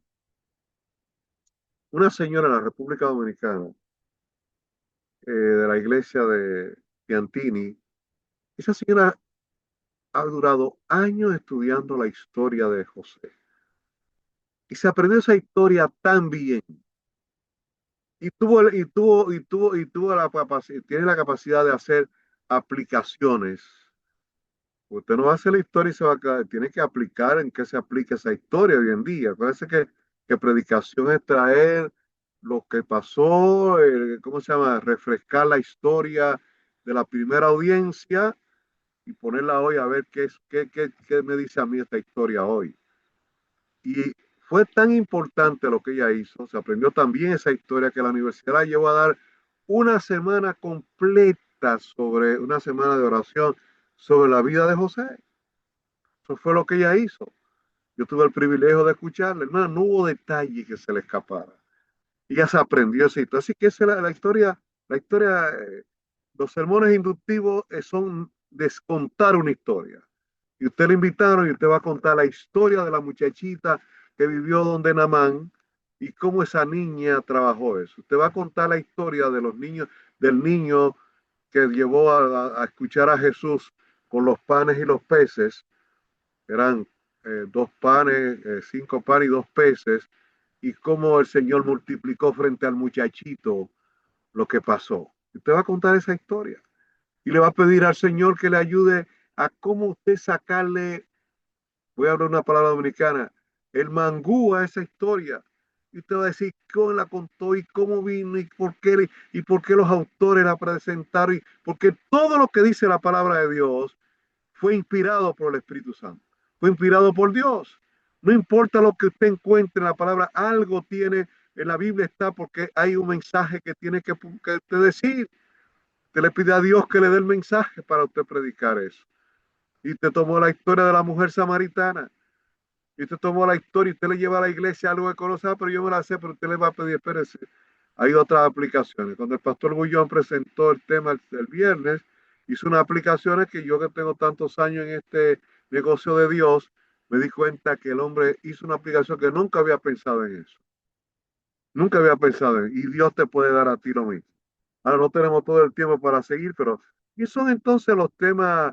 una señora en la República Dominicana, de la iglesia de Piantini, esa señora ha durado años estudiando la historia de José. Y se aprendió esa historia tan bien. Y tuvo la capacidad, tiene la capacidad de hacer aplicaciones. Usted no va a hacer la historia y se va a quedar, tiene que aplicar en qué se aplica esa historia hoy en día. Parece que predicación es traer lo que pasó, ¿cómo se llama? Refrescar la historia de la primera audiencia y ponerla hoy a ver qué me dice a mí esta historia hoy. Y fue tan importante lo que ella hizo, se aprendió también esa historia que la universidad la llevó a dar una semana completa sobre una semana de oración sobre la vida de José. Eso fue lo que ella hizo. Yo tuve el privilegio de escucharla, hermano, no hubo detalle que se le escapara. Ella se aprendió esa historia. Así que esa es la historia, los sermones inductivos son descontar una historia. Y usted le invitaron y usted va a contar la historia de la muchachita que vivió donde Namán y cómo esa niña trabajó eso. Usted va a contar la historia de los niños, del niño que llevó a escuchar a Jesús con los panes y los peces. Eran dos panes, cinco panes y dos peces, y cómo el Señor multiplicó frente al muchachito lo que pasó. Usted va a contar esa historia y le va a pedir al Señor que le ayude a cómo usted sacarle, voy a hablar una palabra dominicana, el mangú a esa historia. Y usted va a decir cómo la contó y cómo vino y por qué los autores la presentaron. Porque todo lo que dice la palabra de Dios fue inspirado por el Espíritu Santo, fue inspirado por Dios. No importa lo que usted encuentre en la palabra, algo tiene, en la Biblia está porque hay un mensaje que tiene que usted decir. Usted le pide a Dios que le dé el mensaje para usted predicar eso. Y te tomó la historia de la mujer samaritana. Y usted tomó la historia y usted le lleva a la iglesia algo que conoce, pero yo me la sé, pero usted le va a pedir, espérese. Hay otras aplicaciones. Cuando el pastor Bullón presentó el tema el viernes, hizo unas aplicaciones que yo que tengo tantos años en este negocio de Dios, me di cuenta que el hombre hizo una aplicación que nunca había pensado en eso. Nunca había pensado en eso. Y Dios te puede dar a ti lo mismo. Ahora no tenemos todo el tiempo para seguir, pero y son entonces los temas,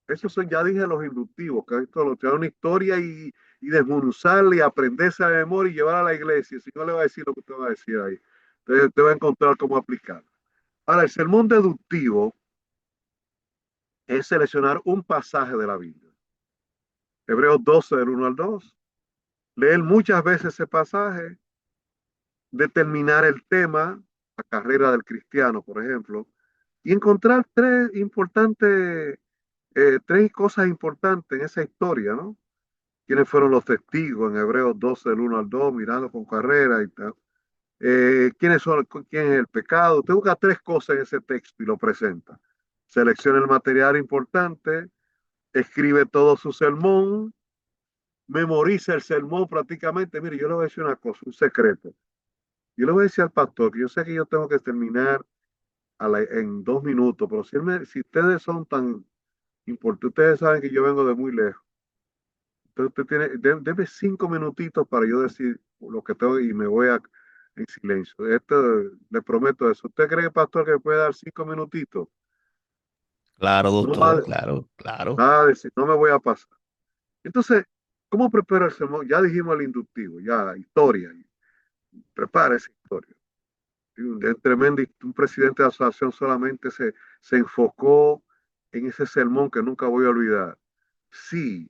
esos son, ya dije, los inductivos, que esto lo trae una historia y desmenuzarla y aprenderse a memoria y llevar a la iglesia. Si no le va a decir lo que usted va a decir ahí. Entonces usted va a encontrar cómo aplicarlo. Ahora, el sermón deductivo es seleccionar un pasaje de la Biblia. Hebreos 12, del 1 al 2. Leer muchas veces ese pasaje, determinar el tema, la carrera del cristiano, por ejemplo, y encontrar tres cosas importantes en esa historia, ¿no? ¿Quiénes fueron los testigos en Hebreos 12, del 1 al 2, mirando con carrera y tal? quién es el pecado. Usted busca tres cosas en ese texto y lo presenta. Selecciona el material importante, escribe todo su sermón, memoriza el sermón prácticamente. Mire, yo le voy a decir una cosa, un secreto. Yo le voy a decir al pastor que yo sé que yo tengo que terminar en 2 minutos, pero si ustedes son tan importantes, ustedes saben que yo vengo de muy lejos. Entonces usted deme 5 minutitos para yo decir lo que tengo y me voy en silencio. Esto le prometo eso. ¿Usted cree, pastor, que me puede dar 5 minutitos? Claro, No va doctor, claro, claro. nada de decir, no me voy a pasar. Entonces, ¿cómo prepara el sermón? Ya dijimos el inductivo, ya historia. Prepara esa historia. Y un presidente de la asociación solamente se enfocó en ese sermón que nunca voy a olvidar. Sí,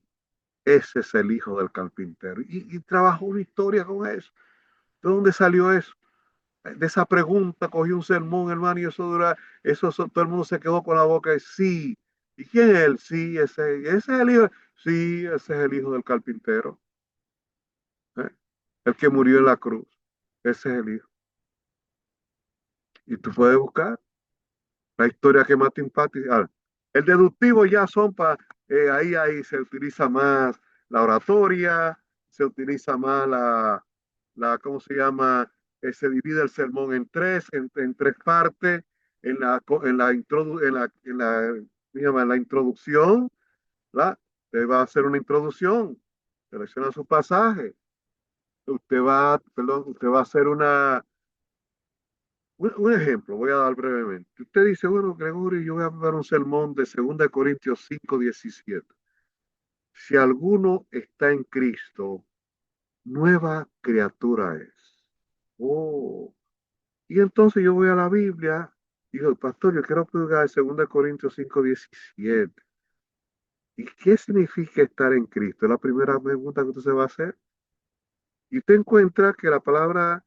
ese es el hijo del carpintero. Y trabajó una historia con eso. ¿De dónde salió eso? De esa pregunta cogió un sermón, hermano, y todo el mundo se quedó con la boca de sí. ¿Y quién es él? Sí, ese es el hijo. Sí, ese es el hijo del carpintero. ¿Eh? El que murió en la cruz. Ese es el hijo. Y tú puedes buscar la historia que más te impacta. Ahora, el deductivo ya son para, ahí se utiliza más la oratoria, se utiliza más ¿cómo se llama? Se divide el sermón en tres partes, en la introducción, ¿verdad? Usted va a hacer una introducción, selecciona su pasaje, usted va a hacer un ejemplo, voy a dar brevemente. Usted dice, bueno, Gregorio, yo voy a dar un sermón de 2 Corintios 5:17. Si alguno está en Cristo, nueva criatura es. Oh, y entonces yo voy a la Biblia y digo, pastor, yo quiero predicar 2 Corintios 5:17. ¿Y qué significa estar en Cristo? Es la primera pregunta que usted se va a hacer. Y usted encuentra que la palabra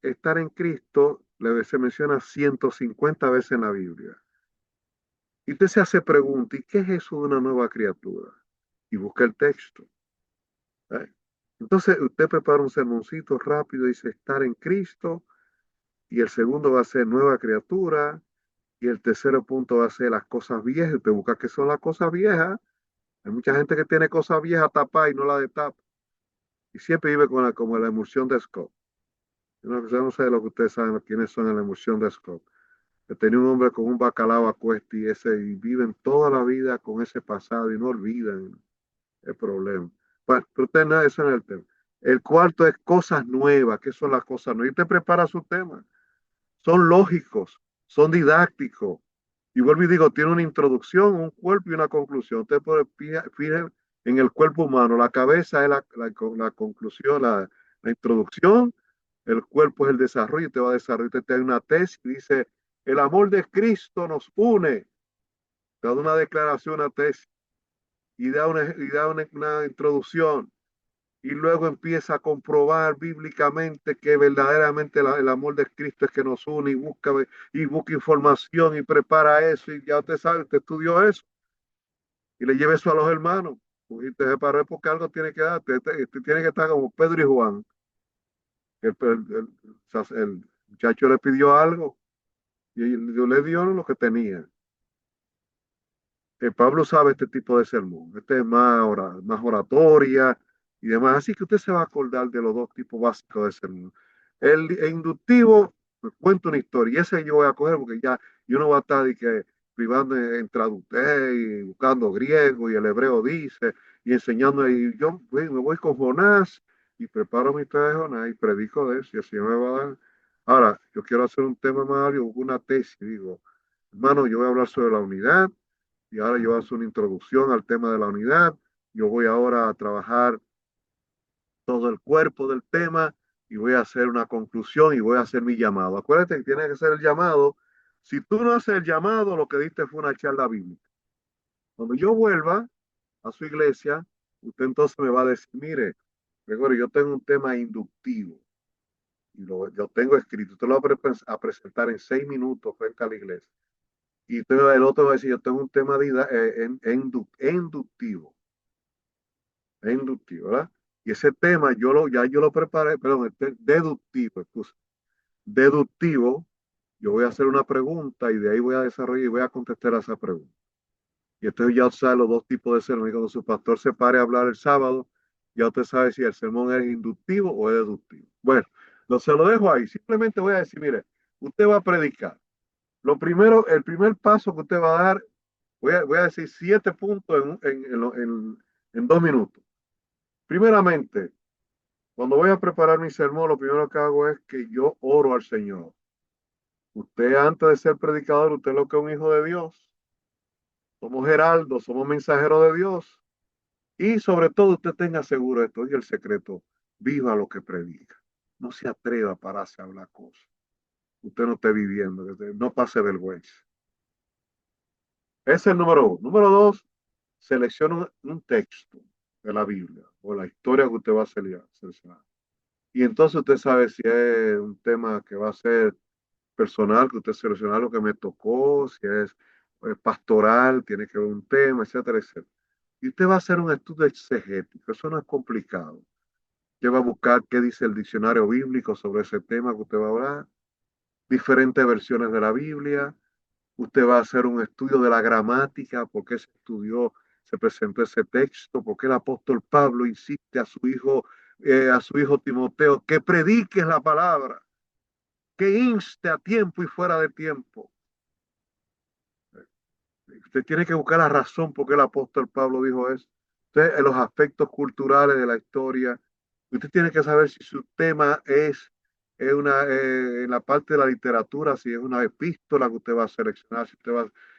estar en Cristo se menciona 150 veces en la Biblia. Y usted se hace pregunta, ¿y qué es eso de una nueva criatura? Y busca el texto. ¿Eh? Entonces usted prepara un sermoncito rápido, dice estar en Cristo, y el segundo va a ser nueva criatura, y el tercer punto va a ser las cosas viejas. Usted busca qué son las cosas viejas. Hay mucha gente que tiene cosas viejas tapadas y no la destapa. Y siempre vive como la emulsión de Scott. Yo no sé lo que ustedes saben, quiénes son la emulsión de Scott. Que tenía un hombre con un bacalao a cuesta y viven toda la vida con ese pasado y no olvidan el problema. Bueno, pero usted no, eso no es el tema. El cuarto es cosas nuevas. ¿Qué son las cosas nuevas? Y usted prepara su tema. Son lógicos, son didácticos. Y vuelvo y digo, tiene una introducción, un cuerpo y una conclusión. Usted puede fijar en el cuerpo humano. La cabeza es la conclusión, la introducción. El cuerpo es el desarrollo. Usted va a desarrollar. Usted tiene una tesis y dice, el amor de Cristo nos une. Da una declaración, una tesis y da una introducción y luego empieza a comprobar bíblicamente que verdaderamente el amor de Cristo es que nos une y busca información y prepara eso y ya usted sabe, usted estudió eso y le lleve eso a los hermanos. Y te separó porque algo tiene que dar, usted tiene que estar como Pedro y Juan. El muchacho le pidió algo y Dios le dio lo que tenía. Pablo sabe este tipo de sermón. Este es más oratoria y demás. Así que usted se va a acordar de los dos tipos básicos de sermón. El inductivo, pues, cuento una historia. Y ese yo voy a coger porque ya yo no voy a estar privando en traductor y buscando griego y el hebreo dice y enseñando. Y yo me voy con Jonás y preparo mi historia de Jonás y predico de eso y así me va a dar. Ahora, yo quiero hacer un tema más, una tesis. Digo, hermano, yo voy a hablar sobre la unidad y ahora yo hago una introducción al tema de la unidad. Yo voy ahora a trabajar todo el cuerpo del tema y voy a hacer una conclusión y voy a hacer mi llamado. Acuérdate que tiene que ser el llamado. Si tú no haces el llamado, lo que diste fue una charla bíblica. Cuando yo vuelva a su iglesia, usted entonces me va a decir, mire, Gregorio, yo tengo un tema inductivo y yo tengo escrito. Usted lo va a presentar en 6 minutos frente a la iglesia. Y el otro va a decir, yo tengo un tema inductivo. Es inductivo, ¿verdad? Y ese tema ya yo lo preparé, perdón, deductivo, excusa. Deductivo, yo voy a hacer una pregunta y de ahí voy a desarrollar y voy a contestar a esa pregunta. Y entonces ya sabe los dos tipos de sermón. Y cuando su pastor se pare a hablar el sábado, ya usted sabe si el sermón es inductivo o es deductivo. Bueno, no se lo dejo ahí. Simplemente voy a decir, mire, usted va a predicar. Lo primero, el primer paso que usted va a dar, voy a decir 7 puntos en 2 minutos. Primeramente, cuando voy a preparar mi sermón, lo primero que hago es que yo oro al Señor. Usted antes de ser predicador, usted es lo que es un hijo de Dios. Somos heraldos, somos mensajeros de Dios. Y sobre todo usted tenga seguro esto, y el secreto, viva lo que predica. No se atreva a pararse a hablar cosas. Usted no esté viviendo, no pase vergüenza. Ese es el número uno. Número dos, selecciona un texto de la Biblia o la historia que usted va a seleccionar. Y entonces usted sabe si es un tema que va a ser personal, que usted selecciona lo que me tocó, si es pastoral, tiene que ver un tema, etcétera, etcétera. Y usted va a hacer un estudio exegético, eso no es complicado. Usted va a buscar qué dice el diccionario bíblico sobre ese tema que usted va a hablar, diferentes versiones de la Biblia. Usted va a hacer un estudio de la gramática, por qué se estudió, se presentó ese texto, por qué el apóstol Pablo insiste a su hijo Timoteo, que prediques la palabra, que inste a tiempo y fuera de tiempo. Usted tiene que buscar la razón por qué el apóstol Pablo dijo eso. Usted, en los aspectos culturales de la historia, usted tiene que saber si su tema en la parte de la literatura, si es una epístola que usted va a seleccionar,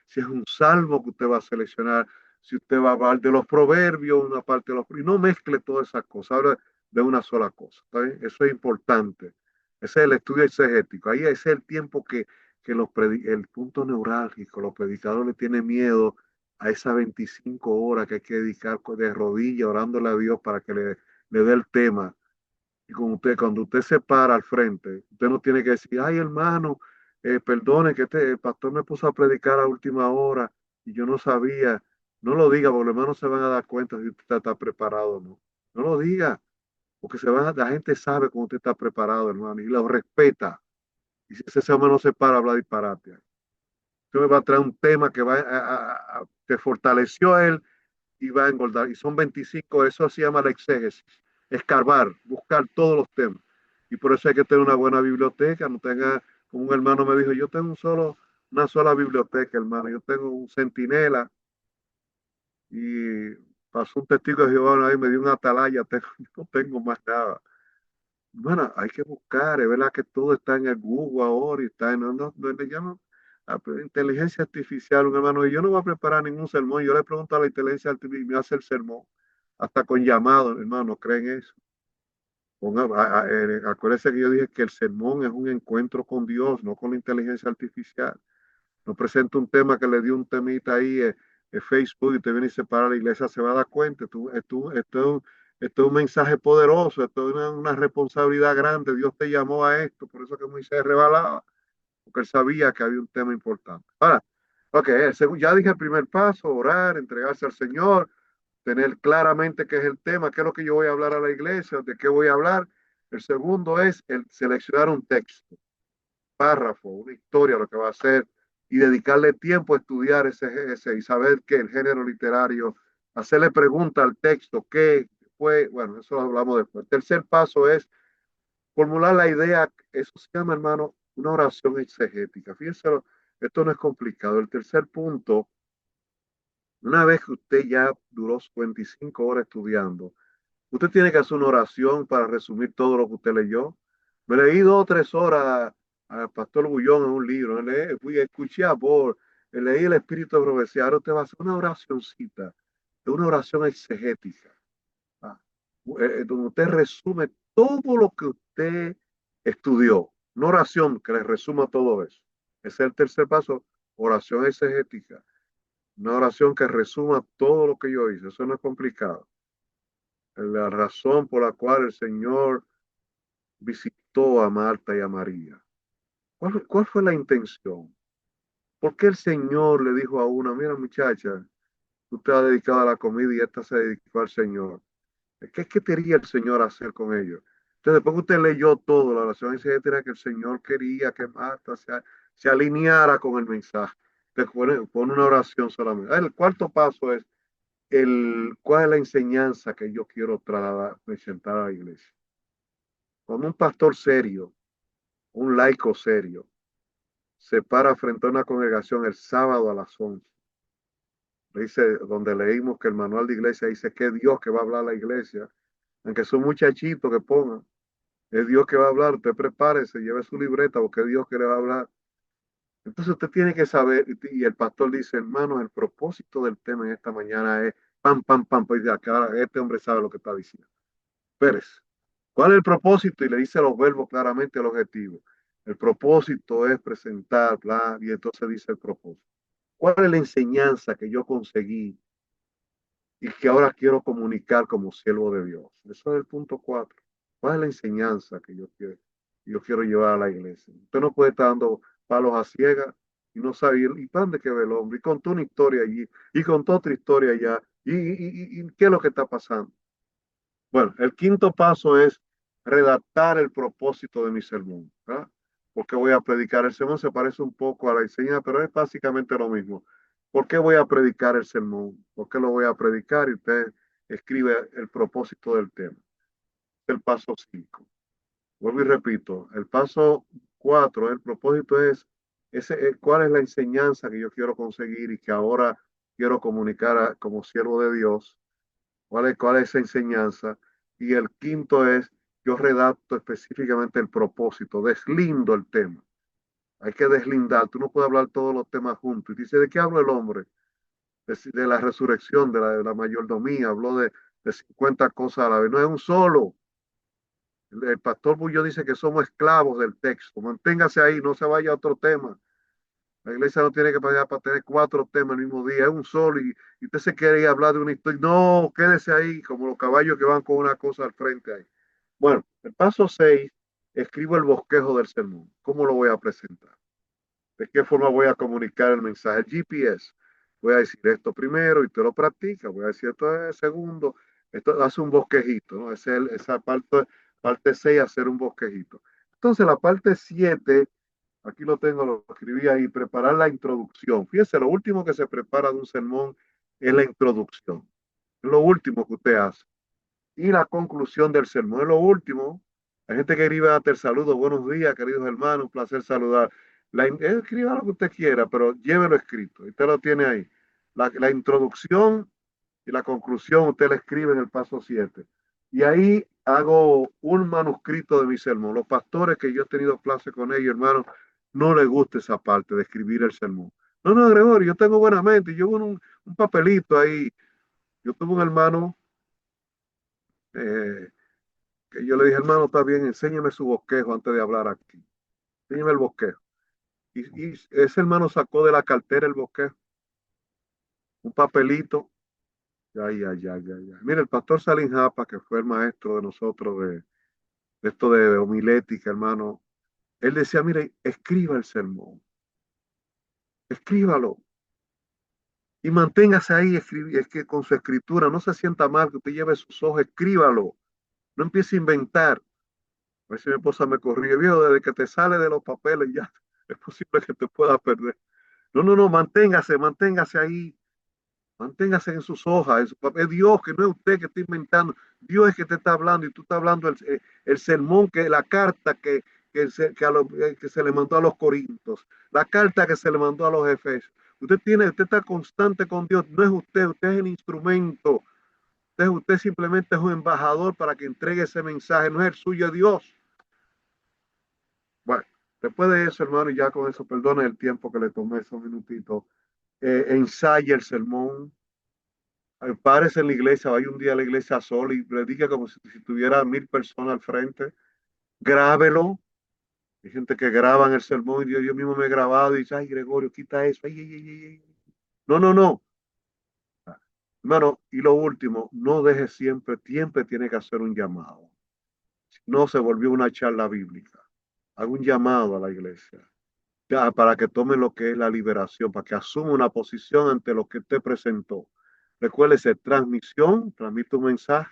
si es un salmo que usted va a seleccionar, si usted va a hablar de los proverbios, una parte de los... Y no mezcle todas esas cosas, habla de una sola cosa. ¿Está bien? Eso es importante. Ese es el estudio exegético. Ahí ese es el tiempo que el punto neurálgico, los predicadores le tienen miedo a esas 25 horas que hay que dedicar de rodillas orándole a Dios para que le dé el tema. Y cuando usted se para al frente, usted no tiene que decir, ay hermano, perdone que el pastor me puso a predicar a última hora y yo no sabía. No lo diga, porque los hermanos se van a dar cuenta si usted está preparado o no. No lo diga, porque la gente sabe cómo usted está preparado, hermano, y lo respeta. Y si ese hombre no se para, habla disparate. Usted me va a traer un tema que que fortaleció a él y va a engordar. Y son 25, eso se llama la exégesis, escarbar, buscar todos los temas. Y por eso hay que tener una buena biblioteca, no tenga, como un hermano me dijo, yo tengo una sola biblioteca, hermano, yo tengo un centinela y pasó un testigo de Jehová ahí, me dio una atalaya, no tengo más nada. Bueno, hay que buscar, es verdad que todo está en el Google ahora y está en, ya no, inteligencia artificial, un hermano, y yo no voy a preparar ningún sermón, yo le pregunto a la inteligencia artificial y me hace el sermón, hasta con llamado, hermano, ¿creen eso? Acuérdense que yo dije que el sermón es un encuentro con Dios, no con la inteligencia artificial. No presenta un tema que le dio un temita ahí en Facebook y te viene y se para la iglesia, se va a dar cuenta. Esto es un mensaje poderoso, esto es una responsabilidad grande. Dios te llamó a esto, por eso que Moisés rebalaba, porque él sabía que había un tema importante. Ahora, ok, ya dije el primer paso, orar, entregarse al Señor, tener claramente qué es el tema, qué es lo que yo voy a hablar a la iglesia, de qué voy a hablar. El segundo es el seleccionar un texto, párrafo, una historia, lo que va a hacer, y dedicarle tiempo a estudiar ese y saber que el género literario, hacerle pregunta al texto, qué fue, bueno, eso lo hablamos después. El tercer paso es formular la idea, eso se llama, hermano, una oración exegética. Fíjense, esto no es complicado. El tercer punto, una vez que usted ya duró 25 horas estudiando, usted tiene que hacer una oración para resumir todo lo que usted leyó. Me leí 2 o 3 horas al Pastor Bullón en un libro. Escuché a Paul, leí el Espíritu de Profecía. Ahora usted va a hacer una oracioncita, una oración exegética. ¿Ah? Donde usted resume todo lo que usted estudió. Una oración que le resuma todo eso. Ese es el tercer paso, oración exegética. Una oración que resuma todo lo que yo hice. Eso no es complicado. La razón por la cual el Señor visitó a Marta y a María. ¿Cuál fue la intención? ¿Por qué el Señor le dijo a una, mira muchacha, tú te has dedicado a la comida y esta se dedicó al Señor? ¿Qué quería el Señor hacer con ellos? Entonces, después que usted leyó todo, la oración etcétera, que el Señor quería que Marta se alineara con el mensaje. Te pone una oración solamente. El cuarto paso es cuál es la enseñanza que yo quiero trasladar, presentar a la iglesia. Cuando un pastor serio, un laico serio, se para frente a una congregación el sábado a las 11, dice, donde leímos que el manual de iglesia dice que es Dios que va a hablar a la iglesia, aunque son muchachitos que pongan, es Dios que va a hablar, usted prepárese, lleve su libreta porque es Dios que le va a hablar. Entonces usted tiene que saber, y el pastor dice, hermanos, el propósito del tema en esta mañana es pam, pam, pam, pues ya que ahora este hombre sabe lo que está diciendo. Pérez, ¿cuál es el propósito? Y le dice los verbos claramente el objetivo. El propósito es presentar, bla, y entonces dice el propósito. ¿Cuál es la enseñanza que yo conseguí y que ahora quiero comunicar como siervo de Dios? Eso es el punto 4. ¿Cuál es la enseñanza que yo quiero llevar a la iglesia? Usted no puede estar dando palos a ciegas y no saber, ¿y para dónde que ve el hombre? Y contó una historia allí, y contó otra historia allá, y ¿qué es lo que está pasando? Bueno, el quinto paso es redactar el propósito de mi sermón, ¿verdad? Porque voy a predicar el sermón, se parece un poco a la enseñanza, pero es básicamente lo mismo. ¿Por qué voy a predicar el sermón? ¿Por qué lo voy a predicar? Y usted escribe el propósito del tema. El paso 5. Vuelvo y repito, el paso 4, el propósito es cuál es la enseñanza que yo quiero conseguir y que ahora quiero comunicar como siervo de Dios. ¿Cuál es esa enseñanza? Y el quinto es, yo redacto específicamente el propósito, deslindo el tema. Hay que deslindar, tú no puedes hablar todos los temas juntos. Y dice, ¿de qué habla el hombre? De la resurrección, de la mayordomía, habló de 50 cosas a la vez. No es un solo. El pastor Bullo dice que somos esclavos del texto. Manténgase ahí, no se vaya a otro tema. La iglesia no tiene que pagar para tener 4 temas el mismo día, es un solo y usted se quiere ir a hablar de una historia. No, quédese ahí como los caballos que van con una cosa al frente ahí. Bueno, el paso 6, escribo el bosquejo del sermón. ¿Cómo lo voy a presentar? ¿De qué forma voy a comunicar el mensaje? El GPS. Voy a decir esto primero y te lo practica. Voy a decir esto segundo. Esto hace un bosquejito, ¿no? Esa parte 6, hacer un bosquejito. Entonces, la parte 7. Aquí lo tengo, lo escribí ahí, preparar la introducción. Fíjese, lo último que se prepara de un sermón es la introducción. Es lo último que usted hace. Y la conclusión del sermón es lo último. Hay gente que escribe hasta el saludo. Buenos días, queridos hermanos, un placer saludar. Escriba lo que usted quiera, pero llévelo escrito. Usted lo tiene ahí. La introducción y la conclusión usted la escribe en el paso 7. Y ahí hago un manuscrito de mi sermón. Los pastores que yo he tenido clase con ellos, hermanos, no les gusta esa parte de escribir el sermón. No, no, Gregorio, yo tengo buena mente. Yo un papelito ahí. Yo tuve un hermano eh, que yo le dije, hermano, está bien, enséñeme su bosquejo antes de hablar aquí. Enséñeme el bosquejo. Y ese hermano sacó de la cartera el bosquejo, un papelito. Ay, ay, ay, ay, ay. Mira, el pastor Salín Japa, que fue el maestro de nosotros de esto de homilética, hermano, él decía, mire, escriba el sermón, escríbalo y manténgase ahí es que con su escritura, no se sienta mal que usted lleve sus ojos, escríbalo, no empiece a inventar. A ver si mi esposa me corrige, viejo, desde que te sale de los papeles ya es posible que te pueda perder. No, no, no, manténgase ahí. Manténgase en sus hojas, en su papel. Es Dios, que no es usted que está inventando. Dios es que te está hablando y tú estás hablando el sermón, la carta que se le mandó a los Corintios, la carta que se le mandó a los Efesios. Usted está constante con Dios. No es usted es el instrumento. Usted simplemente es un embajador para que entregue ese mensaje. No es el suyo, Dios. Bueno, después de eso, hermano, y ya con eso, perdone el tiempo que le tomé esos minutitos. Ensaya el sermón, párese en la iglesia, vaya un día a la iglesia sola y predica como si tuviera 1000 personas al frente. Grábelo. Hay gente que graban el sermón y yo mismo me he grabado y dice, ay, Gregorio, quita eso. Ay, ay, ay, ay. No, no, no. Hermano, y lo último, no deje siempre tiene que hacer un llamado. No se volvió una charla bíblica. Haga un llamado a la iglesia ya, para que tome lo que es la liberación, para que asuma una posición ante lo que te presentó. Recuérdese, transmisión, transmite un mensaje.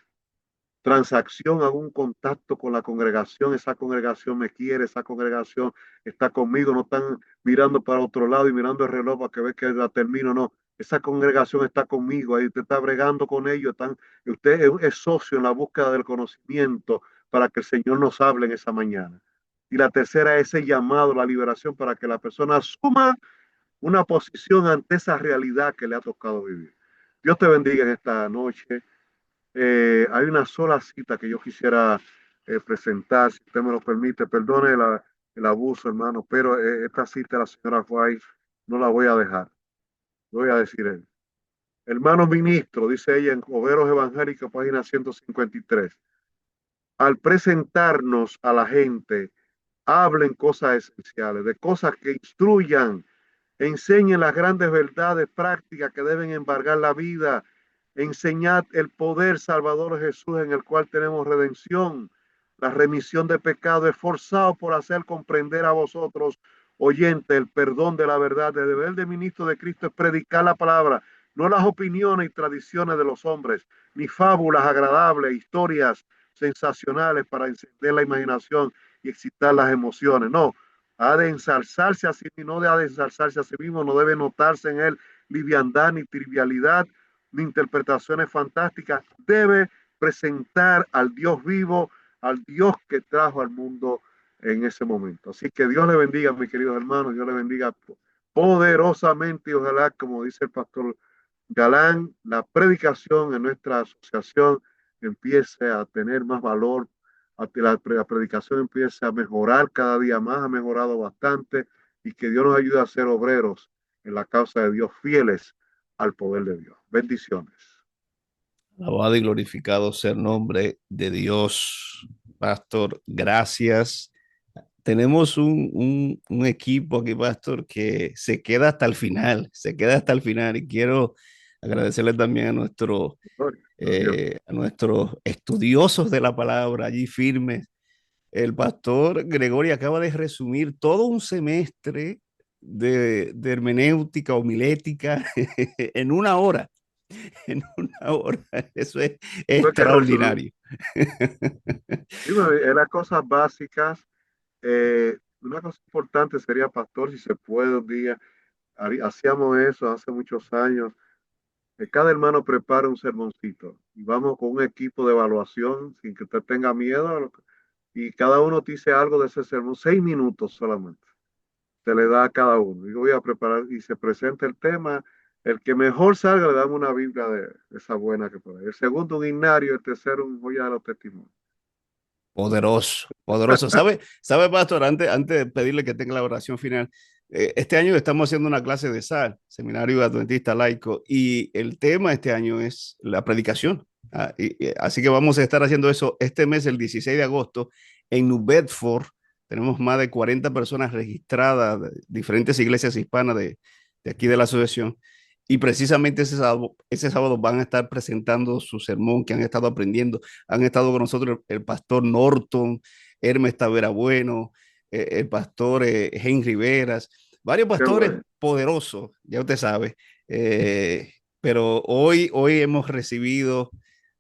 transacción, hago un contacto con la congregación, esa congregación me quiere, esa congregación está conmigo, no están mirando para otro lado y mirando el reloj para que ve que la termino, no. Esa congregación está conmigo, ahí usted está bregando con ellos, usted es socio en la búsqueda del conocimiento para que el Señor nos hable en esa mañana. Y la tercera es ese llamado, la liberación, para que la persona asuma una posición ante esa realidad que le ha tocado vivir. Dios te bendiga en esta noche. Hay una sola cita que yo quisiera presentar, si usted me lo permite. Perdone el abuso, hermano, pero esta cita de la señora White no la voy a dejar. Voy a decir él. Hermanos ministros, dice ella en Obreros Evangélicos, página 153. Al presentarnos a la gente, hablen cosas esenciales, de cosas que instruyan, enseñen las grandes verdades prácticas que deben embargar la vida. Enseñad el poder salvador de Jesús en el cual tenemos redención, la remisión de pecado, esforzado por hacer comprender a vosotros, oyentes, el perdón de la verdad. El deber de ministro de Cristo es predicar la palabra, no las opiniones y tradiciones de los hombres, ni fábulas agradables, historias sensacionales para encender la imaginación y excitar las emociones. No, ha de ensalzarse a sí mismo, no de ha de ensalzarse a sí mismo, no debe notarse en él liviandad ni trivialidad ni interpretaciones fantásticas. Debe presentar al Dios vivo, al Dios que trajo al mundo en ese momento. Así que Dios le bendiga, mis queridos hermanos, Dios le bendiga poderosamente y ojalá, como dice el pastor Galán, la predicación en nuestra asociación empiece a tener más valor, a que la predicación empiece a mejorar cada día más, ha mejorado bastante y que Dios nos ayude a ser obreros en la causa de Dios, fieles al poder de Dios. Bendiciones. Alabado y glorificado sea el nombre de Dios, Pastor. Gracias. Tenemos un equipo aquí, Pastor, que se queda hasta el final, se queda hasta el final. Y quiero agradecerle también Gloria a Dios. a nuestros estudiosos de la palabra allí firmes. El pastor Gregorio acaba de resumir todo un semestre de hermenéutica homilética en una hora. En una hora. Eso es Fue que resolvió. extraordinario. Eran cosas básicas. Una cosa importante sería, pastor, si se puede un día, hacíamos eso hace muchos años, que cada hermano prepare un sermoncito y vamos con un equipo de evaluación sin que usted tenga miedo y cada uno dice algo de ese sermón, 6 minutos solamente se le da a cada uno. Yo voy a preparar y se presenta el tema. El que mejor salga le damos una Biblia de esa buena que puede. El segundo un himnario, el tercero un joya de los testimonios. Poderoso, poderoso. ¿Sabe, pastor? Antes de pedirle que tenga la oración final, este año estamos haciendo una clase de SAL, Seminario Adventista Laico, y el tema este año es la predicación. Así que vamos a estar haciendo eso este mes, el 16 de agosto, en New Bedford. Tenemos más de 40 personas registradas, de diferentes iglesias hispanas de aquí de la asociación. Y precisamente ese sábado van a estar presentando su sermón que han estado aprendiendo. Han estado con nosotros el pastor Norton, Hermes Tavera Bueno, el pastor Henry Veras, varios Qué pastores bueno. poderosos, ya usted sabe. Pero hoy hemos recibido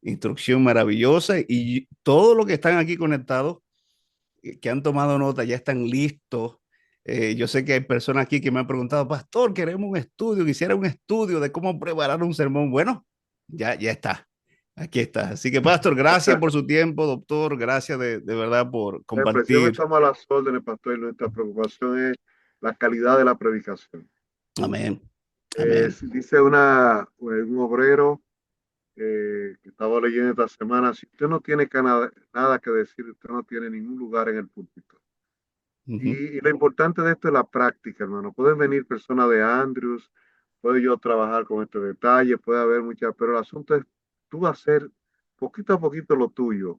instrucción maravillosa y todos los que están aquí conectados, que han tomado nota, ya están listos. Yo sé que hay personas aquí que me han preguntado, pastor, queremos un estudio, quisiera un estudio de cómo preparar un sermón. Bueno, ya está, aquí está. Así que, pastor, gracias por su tiempo, doctor, gracias de verdad por La expresión compartir. estamos a las órdenes, pastor, y nuestra preocupación es la calidad de la predicación. Amén, amén. Dice un obrero que estaba leyendo esta semana, si usted no tiene nada que decir, usted no tiene ningún lugar en el púlpito. Ujú. Y lo importante de esto es la práctica, hermano. Pueden venir personas de Andrews, puedo yo trabajar con este detalle, puede haber muchas, pero el asunto es tú hacer poquito a poquito lo tuyo.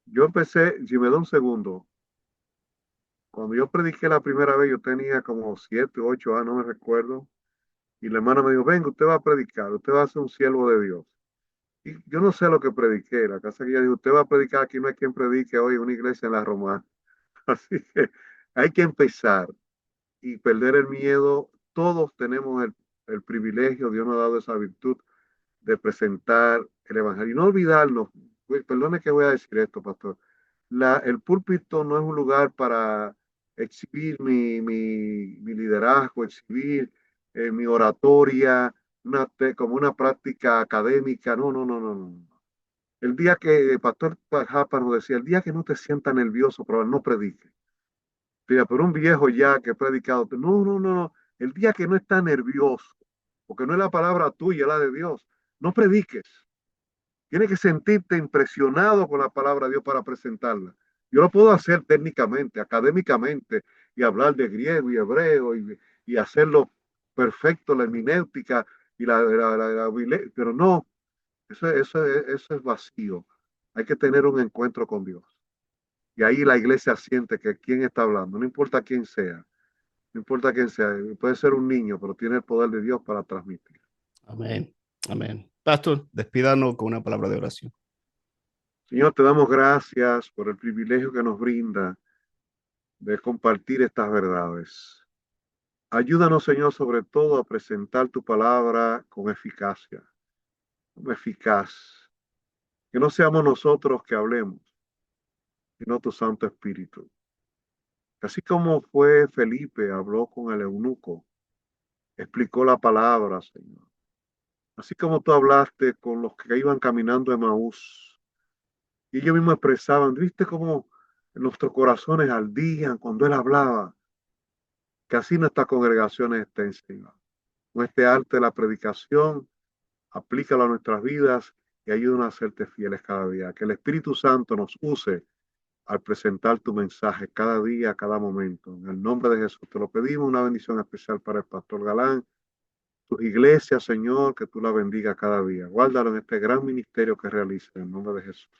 Yo empecé, si me da un segundo, cuando yo prediqué la primera vez, yo tenía como 7, 8 años, no me recuerdo, y la hermana me dijo, venga, usted va a predicar, usted va a ser un siervo de Dios. Y yo no sé lo que prediqué, la casa que ella dijo, usted va a predicar, aquí no hay quien predique hoy en una iglesia en la Romana. Así que hay que empezar y perder el miedo. Todos tenemos el privilegio, Dios nos ha dado esa virtud de presentar el Evangelio. Y no olvidarnos, perdone que voy a decir esto, pastor. El púlpito no es un lugar para exhibir mi liderazgo, exhibir mi oratoria, como una práctica académica. No, no, no, no, no. El día que el pastor Japa nos decía, el día que no te sientas nervioso, pero no predique. Mira, pero un viejo ya que ha predicado, no, no, no, no. El día que no está nervioso, porque no es la palabra tuya, la de Dios, no prediques. Tienes que sentirte impresionado con la palabra de Dios para presentarla. Yo lo puedo hacer técnicamente, académicamente, y hablar de griego y hebreo y hacerlo perfecto, la hermenéutica y pero no, eso es vacío. Hay que tener un encuentro con Dios. Y ahí la iglesia siente que quién está hablando, no importa quién sea, no importa quién sea, puede ser un niño, pero tiene el poder de Dios para transmitir. Amén. Amén. Pastor, despídanos con una palabra de oración. Señor, te damos gracias por el privilegio que nos brinda de compartir estas verdades. Ayúdanos, Señor, sobre todo a presentar tu palabra con eficacia, como eficaz. Que no seamos nosotros que hablemos, sino tu Santo Espíritu. Así como fue Felipe, habló con el eunuco, explicó la palabra, Señor. Así como tú hablaste con los que iban caminando en Maús, y ellos mismos expresaban, viste cómo nuestros corazones ardían cuando él hablaba, que así nuestras congregaciones estén, Señor. Con este arte de la predicación, aplícalo a nuestras vidas y ayúdanos a serte fieles cada día. Que el Espíritu Santo nos use al presentar tu mensaje cada día, cada momento. En el nombre de Jesús te lo pedimos, una bendición especial para el pastor Galán, tus iglesias, Señor, que tú la bendiga cada día. Guárdalo en este gran ministerio que realiza en el nombre de Jesús.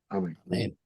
Amén. Amén.